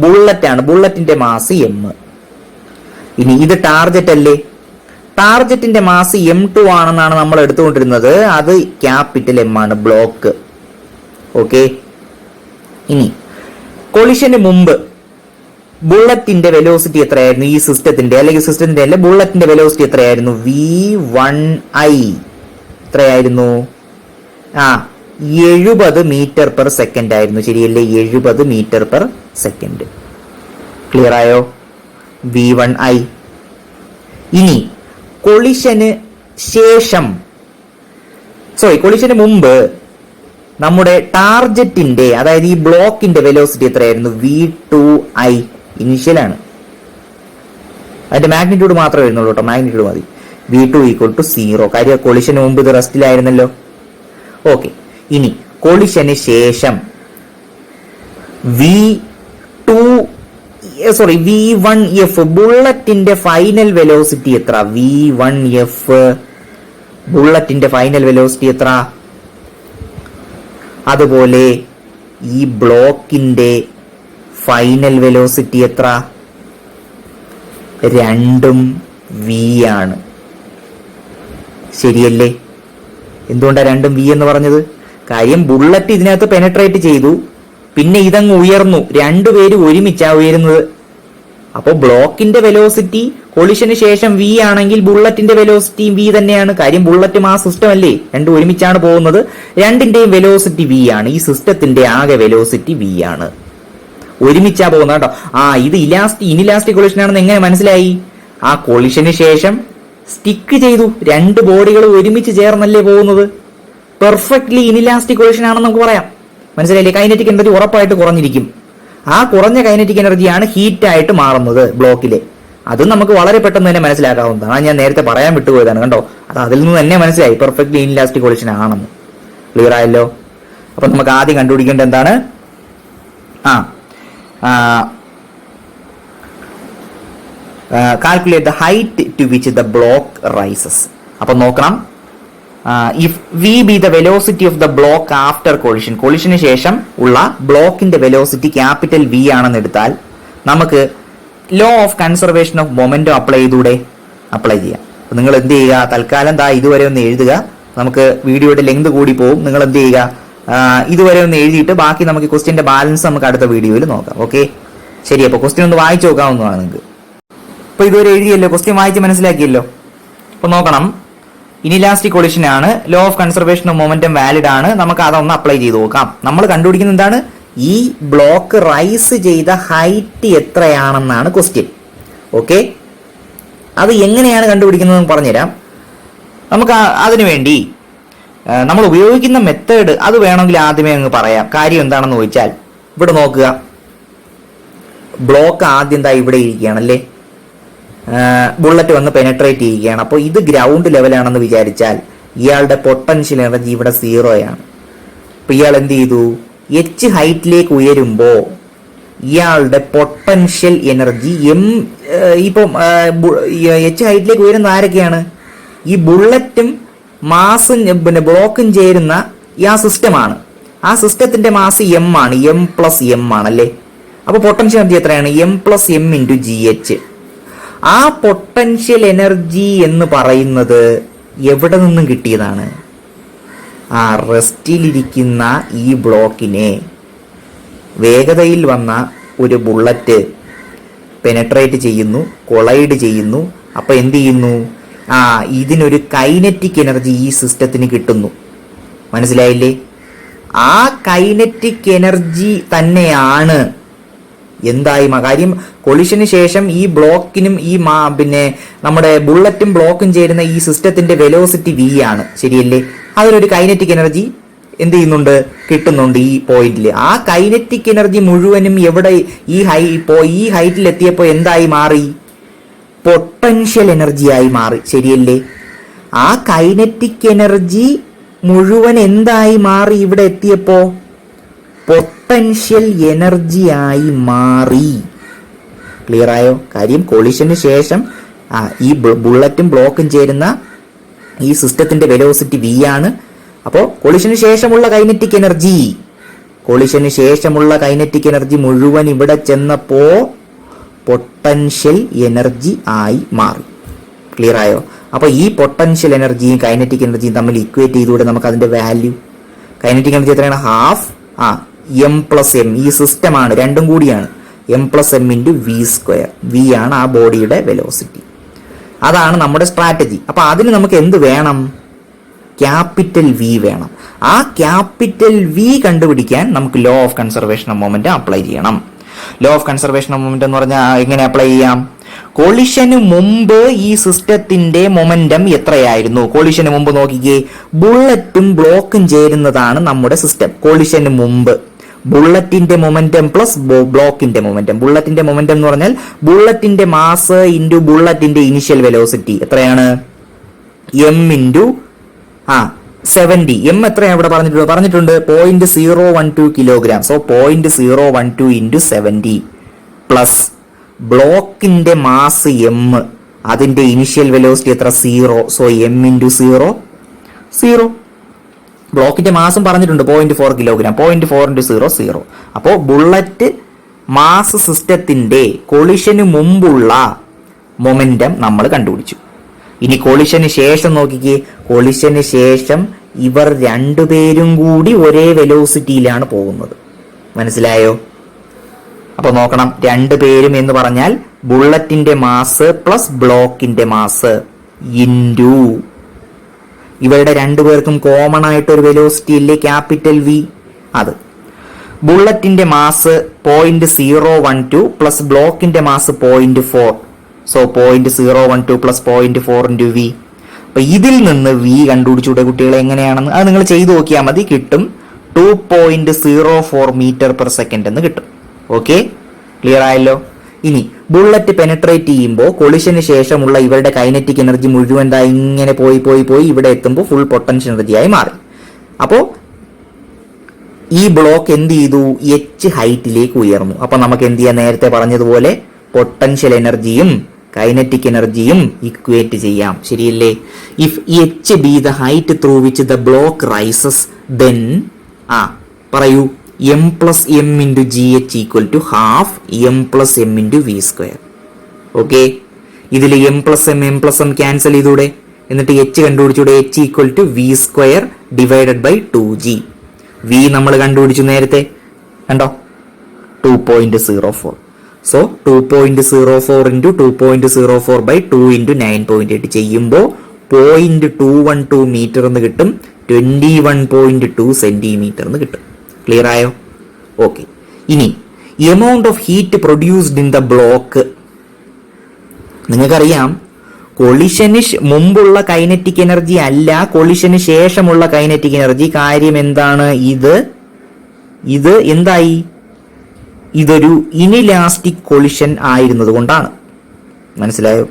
Speaker 1: ബുള്ളറ്റ് ആണ്. ബുള്ളറ്റിന്റെ മാസ് m. ഇനി ഇത് ടാർജറ്റ് അല്ലേ? ടാർജറ്റിന്റെ മാസ് m2 ആണെന്നാണ് നമ്മൾ എടുത്തുകൊണ്ടിരുന്നത്. അത് ക്യാപിറ്റൽ M ആണ്, ബ്ലോക്ക്. ഓക്കെ, ഇനി കൊളിഷന് മുമ്പ് ബുള്ളറ്റിന്റെ വെലോസിറ്റി എത്രയായിരുന്നു ഈ സിസ്റ്റത്തിന്റെ, അല്ലെങ്കിൽ സിസ്റ്റത്തിന്റെ അല്ല, ബുള്ളറ്റിന്റെ വെലോസിറ്റി എത്രയായിരുന്നു? v1i എത്രയായിരുന്നു? 70 മീറ്റർ പെർ സെക്കൻഡ് ആയിരുന്നു. ശരിയല്ലേ? 70 മീറ്റർ പെർ സെക്കൻഡ്. ക്ലിയർ ആയോ? v1i. ഇനി കൊളിഷന് ശേഷം, കൊളിഷന് മുമ്പ് നമ്മുടെ ടാർജറ്റിന്റെ, അതായത് ഈ ബ്ലോക്കിന്റെ വെലോസിറ്റി എത്രയായിരുന്നു? v2i. ഇനിഷ്യലാണ്, അതിന്റെ മാഗ്നിറ്റ്യൂഡ് മാത്രമേ വരുന്നുള്ളൂ കേട്ടോ, മാഗ്നിറ്റ്യൂഡ് മതി. v2 = 0. കാര്യം കൊളിഷന് മുമ്പ് ഇത് റെസ്റ്റിലായിരുന്നല്ലോ. ഓക്കെ, ഇനി കൊളിഷന് ശേഷം v1f ബുള്ളറ്റിന്റെ ഫൈനൽ വെലോസിറ്റി എത്ര? v1f ബുള്ളറ്റിന്റെ ഫൈനൽ വെലോസിറ്റി എത്ര? അതുപോലെ ഈ ബ്ലോക്കിന്റെ ഫൈനൽ വെലോസിറ്റി എത്ര? രണ്ടും v ആണ്. ശരിയല്ലേ? എന്തുകൊണ്ടാണ് രണ്ടും v എന്ന് പറഞ്ഞത്? കാര്യം ബുള്ളറ്റ് ഇതിനകത്ത് പെനട്രേറ്റ് ചെയ്തു, പിന്നെ ഇതങ്ങ് ഉയർന്നു, രണ്ടുപേരും ഒരുമിച്ചാ ഉയരുന്നത്. അപ്പോൾ ബ്ലോക്കിന്റെ വെലോസിറ്റി കൊളിഷന് ശേഷം v ആണെങ്കിൽ ബുള്ളറ്റിന്റെ വെലോസിറ്റി v തന്നെയാണ്. കാര്യം ബുള്ളറ്റ് മാസ് സിസ്റ്റം അല്ലേ, രണ്ടും ഒരുമിച്ചാണ് പോകുന്നത്, രണ്ടിന്റെയും വെലോസിറ്റി v ആണ്. ഈ സിസ്റ്റത്തിന്റെ ആകെ വെലോസിറ്റി v ആണ്, ഒരുമിച്ചാ പോകുന്നത് കേട്ടോ. ഇത് ഇനിലാസ്റ്റിക് കൊളിഷൻ ആണെന്ന് എങ്ങനെ മനസ്സിലായി? ആ കൊളിഷന് ശേഷം സ്റ്റിക്ക് ചെയ്തു, രണ്ട് ബോഡികൾ ഒരുമിച്ച് ചേർന്നല്ലേ പോകുന്നത്. പെർഫെക്റ്റ്ലി ഇനിലാസ്റ്റിക് കൊളിഷൻ ആണെന്ന് നമുക്ക് പറയാം. മനസ്സിലായില്ലേ? കൈനറ്റിക് എനർജി ഉറപ്പായിട്ട് കുറഞ്ഞിരിക്കും. ആ കുറഞ്ഞ കൈനറ്റിക് എനർജിയാണ് ഹീറ്റ് ആയിട്ട് മാറുന്നത് ബ്ലോക്കിലെ. അതും നമുക്ക് വളരെ പെട്ടെന്ന് തന്നെ മനസ്സിലാക്കാവുന്നതാണ്. ഞാൻ നേരത്തെ പറയാൻ വിട്ടുപോയതാണ് കണ്ടോ. അത് അതിൽ നിന്ന് തന്നെ മനസ്സിലായി പെർഫെക്റ്റ്ലി ഇനിലാസ്റ്റിക് കൊളിഷൻ ആണെന്ന്. ക്ലിയർ ആയല്ലോ? അപ്പൊ നമുക്ക് ആദ്യം കണ്ടുപിടിക്കേണ്ടത് എന്താണ്? Calculate the height to which the block rises. അപ്പൊ നോക്കണം, if V be the velocity of the block after collision, കൊളിഷന് ശേഷം ഉള്ള ബ്ലോക്കിന്റെ വെലോസിറ്റി ക്യാപിറ്റൽ V ആണെന്ന് എടുത്താൽ നമുക്ക് law of conservation of momentum apply ചെയ്യാം. നിങ്ങൾ എന്ത് ചെയ്യുക? തൽക്കാലം ഇതുവരെ ഒന്ന് എഴുതുക. നമുക്ക് വീഡിയോയുടെ ലെങ്ത് കൂടി പോകും. നിങ്ങൾ എന്ത് ചെയ്യുക? ഇതുവരെ ഒന്ന് എഴുതിയിട്ട് ബാക്കി നമുക്ക് ക്വസ്റ്റ്യന്റെ ബാലൻസ് നമുക്ക് അടുത്ത വീഡിയോയിൽ നോക്കാം. ഓക്കെ, ശരി. അപ്പോൾ ക്വസ്റ്റ്യൻ ഒന്ന് വായിച്ചു നോക്കാവുന്നതാണ് നിങ്ങൾക്ക്. അപ്പൊ ഇതുവരെ എഴുതിയല്ലോ, ക്വസ്റ്റ്യൻ വായിച്ച് മനസ്സിലാക്കിയല്ലോ. അപ്പൊ നോക്കണം, ഇനിലാസ്റ്റിക് കൊളിഷൻ ആണ്, law of conservation of momentum valid ആണ്. നമുക്ക് അതൊന്ന് അപ്ലൈ ചെയ്ത് നോക്കാം. നമ്മൾ കണ്ടുപിടിക്കുന്നത് എന്താണ്? ഈ ബ്ലോക്ക് റൈസ് ചെയ്ത ഹൈറ്റ് എത്രയാണെന്നാണ് ക്വസ്റ്റ്യൻ. ഓക്കെ, അത് എങ്ങനെയാണ് കണ്ടുപിടിക്കുന്നത് പറഞ്ഞുതരാം. നമുക്ക് അതിനു വേണ്ടി നമ്മൾ ഉപയോഗിക്കുന്ന മെത്തേഡ് അത് വേണമെങ്കിൽ ആദ്യമേ അങ്ങ് പറയാം. കാര്യം എന്താണെന്ന് ചോദിച്ചാൽ, ഇവിടെ നോക്കുക, ബ്ലോക്ക് ആദ്യം ഇവിടെ ഇരിക്കുകയാണല്ലേ, ബുള്ളറ്റ് വന്ന് പെനട്രേറ്റ് ചെയ്യുകയാണ്. അപ്പോൾ ഇത് ഗ്രൗണ്ട് ലെവലാണെന്ന് വിചാരിച്ചാൽ ഇയാളുടെ പൊട്ടൻഷ്യൽ എനർജി ഇവിടെ 0 അപ്പൊ ഇയാൾ എന്ത് ചെയ്തു? h ഹൈറ്റിലേക്ക് ഉയരുമ്പോ ഇയാളുടെ പൊട്ടൻഷ്യൽ എനർജി ഇപ്പം h ഹൈറ്റിലേക്ക് ഉയരുന്ന ആരൊക്കെയാണ്? ഈ ബുള്ളറ്റും മാസും പിന്നെ ബ്ലോക്കും ചേരുന്ന ആ സിസ്റ്റമാണ്. ആ സിസ്റ്റത്തിന്റെ മാസ് m ആണ്, m+m ആണല്ലേ. അപ്പൊ പൊട്ടൻഷ്യൽ എനർജി എത്രയാണ്? m+m × gh. ആ പൊട്ടൻഷ്യൽ എനർജി എന്ന് പറയുന്നത് എവിടെ നിന്നും കിട്ടിയതാണ്? ആ റെസ്റ്റിലിരിക്കുന്ന ഈ ബ്ലോക്കിനെ വേഗതയിൽ വന്ന ഒരു ബുള്ളറ്റ് പെനട്രേറ്റ് ചെയ്യുന്നു, കൊളൈഡ് ചെയ്യുന്നു. അപ്പൊ എന്ത് ചെയ്യുന്നു? ഇതിനൊരു കൈനറ്റിക് എനർജി ഈ സിസ്റ്റത്തിന് കിട്ടുന്നു. മനസ്സിലായില്ലേ? ആ കൈനറ്റിക് എനർജി തന്നെയാണ് എന്തായി കാര്യം. കൊളിഷന് ശേഷം ഈ ബ്ലോക്കിനും ഈ പിന്നെ നമ്മുടെ ബുള്ളറ്റും ബ്ലോക്കും ചേരുന്ന ഈ സിസ്റ്റത്തിന്റെ വെലോസിറ്റി v ആണ്. ശരിയല്ലേ? അതിനൊരു കൈനറ്റിക് എനർജി എന്ത് ചെയ്യുന്നുണ്ട്? കിട്ടുന്നുണ്ട് ഈ പോയിന്റിൽ. ആ കൈനറ്റിക് എനർജി മുഴുവനും എവിടെ? ഈ ഹൈറ്റിൽ എത്തിയപ്പോ എന്തായി മാറി? പൊട്ടൻഷ്യൽ എനർജിയായി മാറി. ശരിയല്ലേ? ആ കൈനറ്റിക് എനർജി മുഴുവൻ എന്തായി മാറി? ഇവിടെ എത്തിയപ്പോ പൊട്ടൻഷ്യൽ എനർജി ആയി മാറി. ക്ലിയർ ആയോ? കാര്യം കൊളിഷന് ശേഷം ഈ ബുള്ളറ്റും ബ്ലോക്കും ചേരുന്ന ഈ സിസ്റ്റത്തിന്റെ വെലോസിറ്റി v ആണ്. അപ്പോൾ കൊളിഷന് ശേഷമുള്ള കൈനറ്റിക് എനർജി മുഴുവൻ ഇവിടെ ചെന്നപ്പോ പൊട്ടൻഷ്യൽ എനർജി ആയി മാറി. ക്ലിയർ ആയോ? അപ്പൊ ഈ പൊട്ടൻഷ്യൽ എനർജിയും കൈനറ്റിക് എനർജിയും തമ്മിൽ ഇക്വേറ്റ് ചെയ്തുകൂടെ നമുക്ക് അതിന്റെ വാല്യൂ. കൈനറ്റിക് എനർജി എത്രയാണ്? Half m+m. ഈ സിസ്റ്റമാണ്, രണ്ടും കൂടിയാണ്. m+m/v². v ആണ് ആ ബോഡിയുടെ വെലോസിറ്റി. അതാണ് നമ്മുടെ സ്ട്രാറ്റജി. അപ്പൊ അതിന് നമുക്ക് എന്ത് വേണം? ക്യാപിറ്റൽ വി വേണം. ആ ക്യാപിറ്റൽ വി കണ്ടുപിടിക്കാൻ നമുക്ക് law of conservation of momentum apply ചെയ്യണം. Law of conservation of momentum എന്ന് പറഞ്ഞാൽ എങ്ങനെ അപ്ലൈ ചെയ്യാം? കൊളിഷന് മുമ്പ് ഈ സിസ്റ്റത്തിന്റെ മൊമെന്റം എത്രയായിരുന്നു? കൊളിഷന് മുമ്പ് നോക്കിക്കേ, ബുള്ളറ്റും ബ്ലോക്കും ചേരുന്നതാണ് നമ്മുടെ സിസ്റ്റം. കൊളിഷന് മുമ്പ് ബുള്ളറ്റിന്റെ മൊമെന്റം പ്ലസ് ബ്ലോക്കിന്റെ മൊമെന്റം. ബുള്ളറ്റിന്റെ മൊമെന്റം എന്ന് പറഞ്ഞാൽ ബുള്ളറ്റിന്റെ മാസ് ഇൻറ്റു ബുള്ളറ്റിന്റെ ഇനിഷ്യൽ വെലോസിറ്റി എത്രയാണ്? M into 70. എം എത്രയാണ് ഇവിടെ പറഞ്ഞിട്ടുണ്ട് 0.012 കിലോഗ്രാം. സോ 0.012 ഇൻറ്റു 70 പ്ലസ് ബ്ലോക്കിന്റെ മാസ് എം, അതിന്റെ ഇനിഷ്യൽ വെലോസിറ്റി എത്ര? 0. So M into 0. ബ്ലോക്കിന്റെ മാസും പറഞ്ഞിട്ടുണ്ട് 0.4 കിലോഗ്രാം. 0.4 ഇൻറ്റു 0 0. അപ്പോൾ ബുള്ളറ്റ് മാസ് സിസ്റ്റത്തിന്റെ കൊളിഷന് മുമ്പുള്ള മൊമെന്റം നമ്മൾ കണ്ടുപിടിച്ചു. ഇനി കൊളിഷന് ശേഷം നോക്കിക്കേ, കൊളിഷന് ശേഷം ഇവർ രണ്ടുപേരും കൂടി ഒരേ വെലോസിറ്റിയിലാണ് പോകുന്നത്. മനസ്സിലായോ? അപ്പൊ നോക്കണം, രണ്ടുപേരും എന്ന് പറഞ്ഞാൽ ബുള്ളറ്റിന്റെ മാസ് പ്ലസ് ബ്ലോക്കിന്റെ മാസ് ഇൻറ്റു ഇവരുടെ രണ്ടുപേർക്കും കോമൺ ആയിട്ട് ഒരു വെലോസിറ്റി ഇല്ലേ, ക്യാപിറ്റൽ വി. അത് ബുള്ളറ്റിന്റെ മാസ് 0.012 പ്ലസ് ബ്ലോക്കിന്റെ mass 0.4. So 0.012 plus 0.4 into V. അപ്പൊ ഇതിൽ നിന്ന് വി കണ്ടുപിടിച്ചൂടെ കുട്ടികളെ എങ്ങനെയാണെന്ന്? അത് നിങ്ങൾ ചെയ്തു നോക്കിയാൽ മതി, കിട്ടും. 2.04 മീറ്റർ പെർ സെക്കൻഡ് എന്ന് കിട്ടും. ഓക്കെ, ക്ലിയർ ആയല്ലോ? ഇനി ബുള്ളറ്റ് പെനട്രേറ്റ് ചെയ്യുമ്പോൾ കൊളിഷന് ശേഷമുള്ള ഇവരുടെ കൈനറ്റിക് എനർജി മുഴുവൻ എന്താ ഇങ്ങനെ പോയി ഇവിടെ എത്തുമ്പോൾ ഫുൾ പൊട്ടൻഷ്യൽ എനർജിയായി മാറി. അപ്പോൾ ഈ ബ്ലോക്ക് എന്ത് ചെയ്തു? എച്ച് ഹൈറ്റിലേക്ക് ഉയർന്നു. അപ്പൊ നമുക്ക് എന്ത് ചെയ്യാം? നേരത്തെ പറഞ്ഞതുപോലെ പൊട്ടൻഷ്യൽ എനർജിയും കൈനറ്റിക് എനർജിയും ഇക്വേറ്റ് ചെയ്യാം. ശരിയല്ലേ? If H be the height through which the block rises, then പറയൂ, m+m into G H equal to half m+m into v². Okay, ഇതിൽ m+m ക്യാൻസൽ ചെയ്തൂടെ? എന്നിട്ട് എച്ച് കണ്ടുപിടിച്ചൂടെ? H equal to v² divided by 2g. v നമ്മൾ കണ്ടുപിടിച്ചു നേരത്തെ, കണ്ടോ? 2.04. സോ 2.04 ഇൻറ്റു 2.04 ബൈ 2 ഇൻറ്റു 9.8 ചെയ്യുമ്പോൾ 0.212 മീറ്റർ എന്ന് കിട്ടും. 21.2 സെന്റിമീറ്റർ എന്ന് കിട്ടും. ക്ലിയർ ആയോ? ഓക്കെ. ഇനി amount of heat produced in the block. നിങ്ങൾക്കറിയാം, കൊളിഷന് മുമ്പുള്ള കൈനറ്റിക് എനർജി അല്ല കൊളിഷന് ശേഷമുള്ള കൈനറ്റിക് എനർജി. കാര്യം എന്താണ്? ഇത് എന്തായി? ഇതൊരു ഇനിലാസ്റ്റിക് കൊളിഷൻ ആയിരുന്നത് കൊണ്ടാണ്. മനസ്സിലായോ?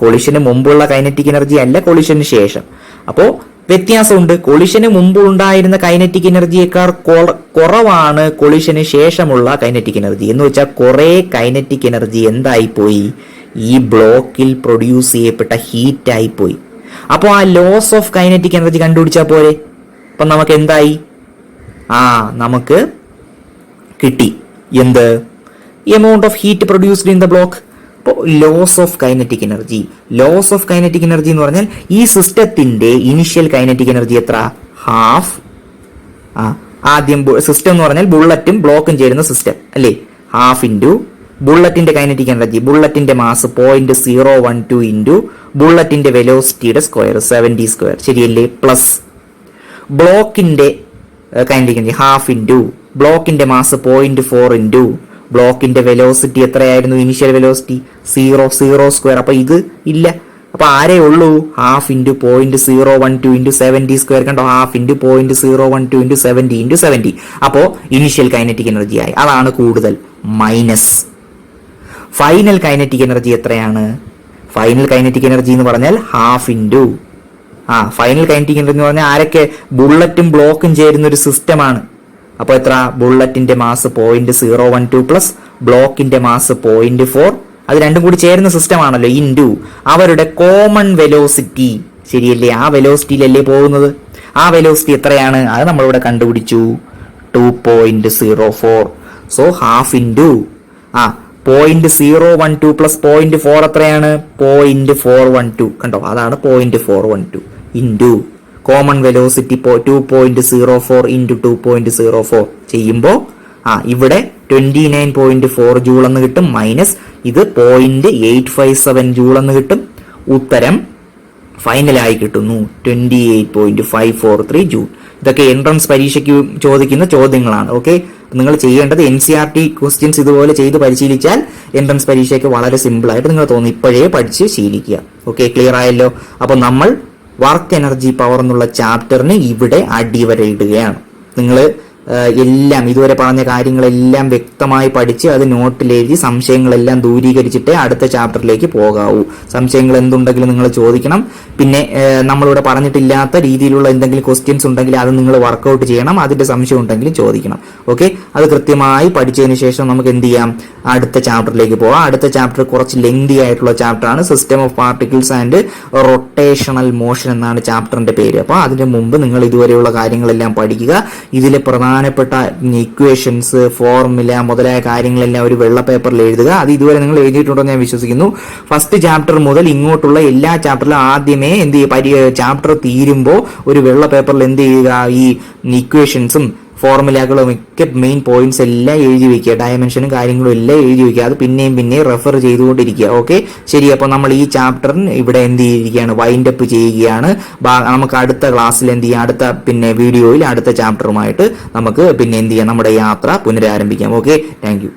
Speaker 1: കൊളിഷന് മുമ്പുള്ള കൈനറ്റിക് എനർജി അല്ല കൊളിഷന് ശേഷം. അപ്പോ വ്യത്യാസമുണ്ട്. കൊളിഷന് മുമ്പ് ഉണ്ടായിരുന്ന കൈനറ്റിക് എനർജിയേക്കാൾ കുറവാണ് കൊളിഷന് ശേഷമുള്ള കൈനറ്റിക് എനർജി. എന്ന് വെച്ചാൽ കുറെ കൈനറ്റിക് എനർജി എന്തായിപ്പോയി? ഈ ബ്ലോക്കിൽ പ്രൊഡ്യൂസ് ചെയ്യപ്പെട്ട ഹീറ്റ് ആയിപ്പോയി. അപ്പോൾ ആ ലോസ് ഓഫ് കൈനറ്റിക് എനർജി കണ്ടുപിടിച്ചാൽ പോരെ? അപ്പൊ നമുക്ക് എന്തായി? നമുക്ക് കിട്ടി എന്ത്? Amount of heat produced in the block. അപ്പോൾ loss of kinetic energy. Loss of kinetic energy എന്ന് പറഞ്ഞാൽ ഈ സിസ്റ്റത്തിന്റെ ഇനിഷ്യൽ കൈനറ്റിക് എനർജി എത്ര? ഹാഫ്. ആദ്യം സിസ്റ്റം എന്ന് പറഞ്ഞാൽ ബുള്ളറ്റും ബ്ലോക്കും ചേരുന്ന സിസ്റ്റം അല്ലേ? ഹാഫ് ഇൻറ്റു ബുള്ളറ്റിന്റെ കൈനറ്റിക് എനർജി, ബുള്ളറ്റിന്റെ മാസ് 0.012 ഇൻറ്റു ബുള്ളറ്റിന്റെ വെലോസിറ്റിയുടെ സ്ക്വയർ 70². ശരിയല്ലേ? പ്ലസ് ബ്ലോക്കിന്റെ കൈനറ്റിക് എനർജി ഹാഫ് ഇൻറ്റു ബ്ലോക്കിന്റെ മാസ് 0.4 ഇൻറ്റു ബ്ലോക്കിന്റെ വെലോസിറ്റി എത്രയായിരുന്നു? ഇനിഷ്യൽ വെലോസിറ്റി 0² അപ്പൊ ഇത് ഇല്ല. അപ്പൊ ആരേ ഉള്ളൂ? Half into 0.012 into 70². കണ്ടോ? Half into 0.012 into 70 into 70. അപ്പോ ഇനിഷ്യൽ കൈനറ്റിക് എനർജി ആയി. അതാണ് കൂടുതൽ. മൈനസ് ഫൈനൽ കൈനറ്റിക് എനർജി എത്രയാണ്? ഫൈനൽ കൈനറ്റിക് എനർജി എന്ന് പറഞ്ഞാൽ half into final kinetic energy എന്ന് പറഞ്ഞാൽ ആരൊക്കെ? ബുള്ളറ്റും ബ്ലോക്കും ചേരുന്ന ഒരു സിസ്റ്റമാണ്. അപ്പൊ എത്ര? ബുള്ളറ്റിന്റെ മാസ് 0.012 പ്ലസ് ബ്ലോക്കിന്റെ മാസ് 0.4, അത് രണ്ടും കൂടി ചേരുന്ന സിസ്റ്റം ആണല്ലോ, ഇൻറ്റു അവരുടെ കോമൺ വെലോസിറ്റി. ശരിയല്ലേ? ആ വെലോസിറ്റിയിലല്ലേ പോകുന്നത്. ആ വെലോസിറ്റി എത്രയാണ്? അത് നമ്മളിവിടെ കണ്ടുപിടിച്ചു, 2.04. സോ ഹാഫ് ഇൻറ്റു 0.012 പ്ലസ് 0.4 എത്രയാണ്? 0.412. കണ്ടോ? അതാണ് 0.412 ഇൻറ്റു കോമൺ വെലോസിറ്റി 2.04 ഇൻറ്റു 2.04 ചെയ്യുമ്പോൾ ഇവിടെ 29.4 ജൂൾ എന്ന് കിട്ടും. മൈനസ് ഇത് 0.857 ജൂൾ എന്ന് കിട്ടും. ഉത്തരം ഫൈനലായി കിട്ടുന്നു 28.543 ജൂൾ. ഇതൊക്കെ എൻട്രൻസ് പരീക്ഷയ്ക്ക് ചോദിക്കുന്ന ചോദ്യങ്ങളാണ്. ഓക്കെ, നിങ്ങൾ ചെയ്യേണ്ടത് NCERT ക്വസ്റ്റ്യൻസ് ഇതുപോലെ ചെയ്ത് പരിശീലിച്ചാൽ എൻട്രൻസ് പരീക്ഷയ്ക്ക് വളരെ സിമ്പിൾ ആയിട്ട് നിങ്ങൾ തോന്നുന്നു ഇപ്പോഴേ പഠിച്ച് ശീലിക്കുക. ഓക്കെ, ക്ലിയർ ആയല്ലോ. അപ്പൊ നമ്മൾ വർക്ക് എനർജി പവർ എന്നുള്ള ചാപ്റ്ററിന് ഇവിടെ അടിവരയിടുകയാണ്. നിങ്ങൾ എല്ലാം ഇതുവരെ പറഞ്ഞ കാര്യങ്ങളെല്ലാം വ്യക്തമായി പഠിച്ച് അത് നോട്ടിൽ എഴുതി സംശയങ്ങളെല്ലാം ദൂരീകരിച്ചിട്ടേ അടുത്ത ചാപ്റ്ററിലേക്ക് പോകാവൂ. സംശയങ്ങൾ എന്തുണ്ടെങ്കിലും നിങ്ങൾ ചോദിക്കണം. പിന്നെ നമ്മളിവിടെ പറഞ്ഞിട്ടില്ലാത്ത രീതിയിലുള്ള എന്തെങ്കിലും ക്വസ്റ്റ്യൻസ് ഉണ്ടെങ്കിൽ അത് നിങ്ങൾ വർക്കൗട്ട് ചെയ്യണം. അതിന്റെ സംശയം ഉണ്ടെങ്കിലും ചോദിക്കണം. ഓക്കെ, അത് കൃത്യമായി പഠിച്ചതിന് ശേഷം നമുക്ക് എന്ത് ചെയ്യാം, അടുത്ത ചാപ്റ്ററിലേക്ക് പോകാം. അടുത്ത ചാപ്റ്റർ കുറച്ച് ലെങ്തി ആയിട്ടുള്ള ചാപ്റ്ററാണ്. System of particles and rotational motion എന്നാണ് ചാപ്റ്ററിന്റെ പേര്. അപ്പോൾ അതിന്റെ മുമ്പ് നിങ്ങൾ ഇതുവരെയുള്ള കാര്യങ്ങളെല്ലാം പഠിക്കുക. ഇതിലെ പ്രധാനപ്പെട്ട ഇക്വേഷൻസ്, ഫോർമുല മുതലായ കാര്യങ്ങളെല്ലാം ഒരു വെള്ള പേപ്പറിൽ എഴുതുക. അത് ഇതുവരെ നിങ്ങൾ എഴുതിയിട്ടുണ്ടെന്ന് ഞാൻ വിശ്വസിക്കുന്നു. ഫസ്റ്റ് ചാപ്റ്റർ മുതൽ ഇങ്ങോട്ടുള്ള എല്ലാ ചാപ്റ്ററിലും ആദ്യമേ എന്ത് ചെയ്യുക, ചാപ്റ്റർ തീരുമ്പോൾ ഒരു വെള്ള പേപ്പറിൽ എന്ത് ചെയ്യുക, ഈ ഇക്വേഷൻസും ഫോർമുലകളും ഒക്കെ മെയിൻ പോയിന്റ്സ് എല്ലാം എഴുതി വെക്കുക. ഡയമെൻഷനും കാര്യങ്ങളും എല്ലാം എഴുതി വെക്കുക. അത് പിന്നെയും റെഫർ ചെയ്തുകൊണ്ടിരിക്കുക. ഓക്കെ, ശരി. അപ്പോൾ നമ്മൾ ഈ ചാപ്റ്ററിന് ഇവിടെ എന്ത് ചെയ്തിരിക്കുകയാണ്, വൈൻഡ് അപ്പ് ചെയ്യുകയാണ്. നമുക്ക് അടുത്ത ക്ലാസ്സിൽ എന്ത് ചെയ്യാം, അടുത്ത വീഡിയോയിൽ അടുത്ത ചാപ്റ്ററുമായിട്ട് നമുക്ക് എന്ത് ചെയ്യാം, നമ്മുടെ യാത്ര പുനരാരംഭിക്കാം. Okay, thank you.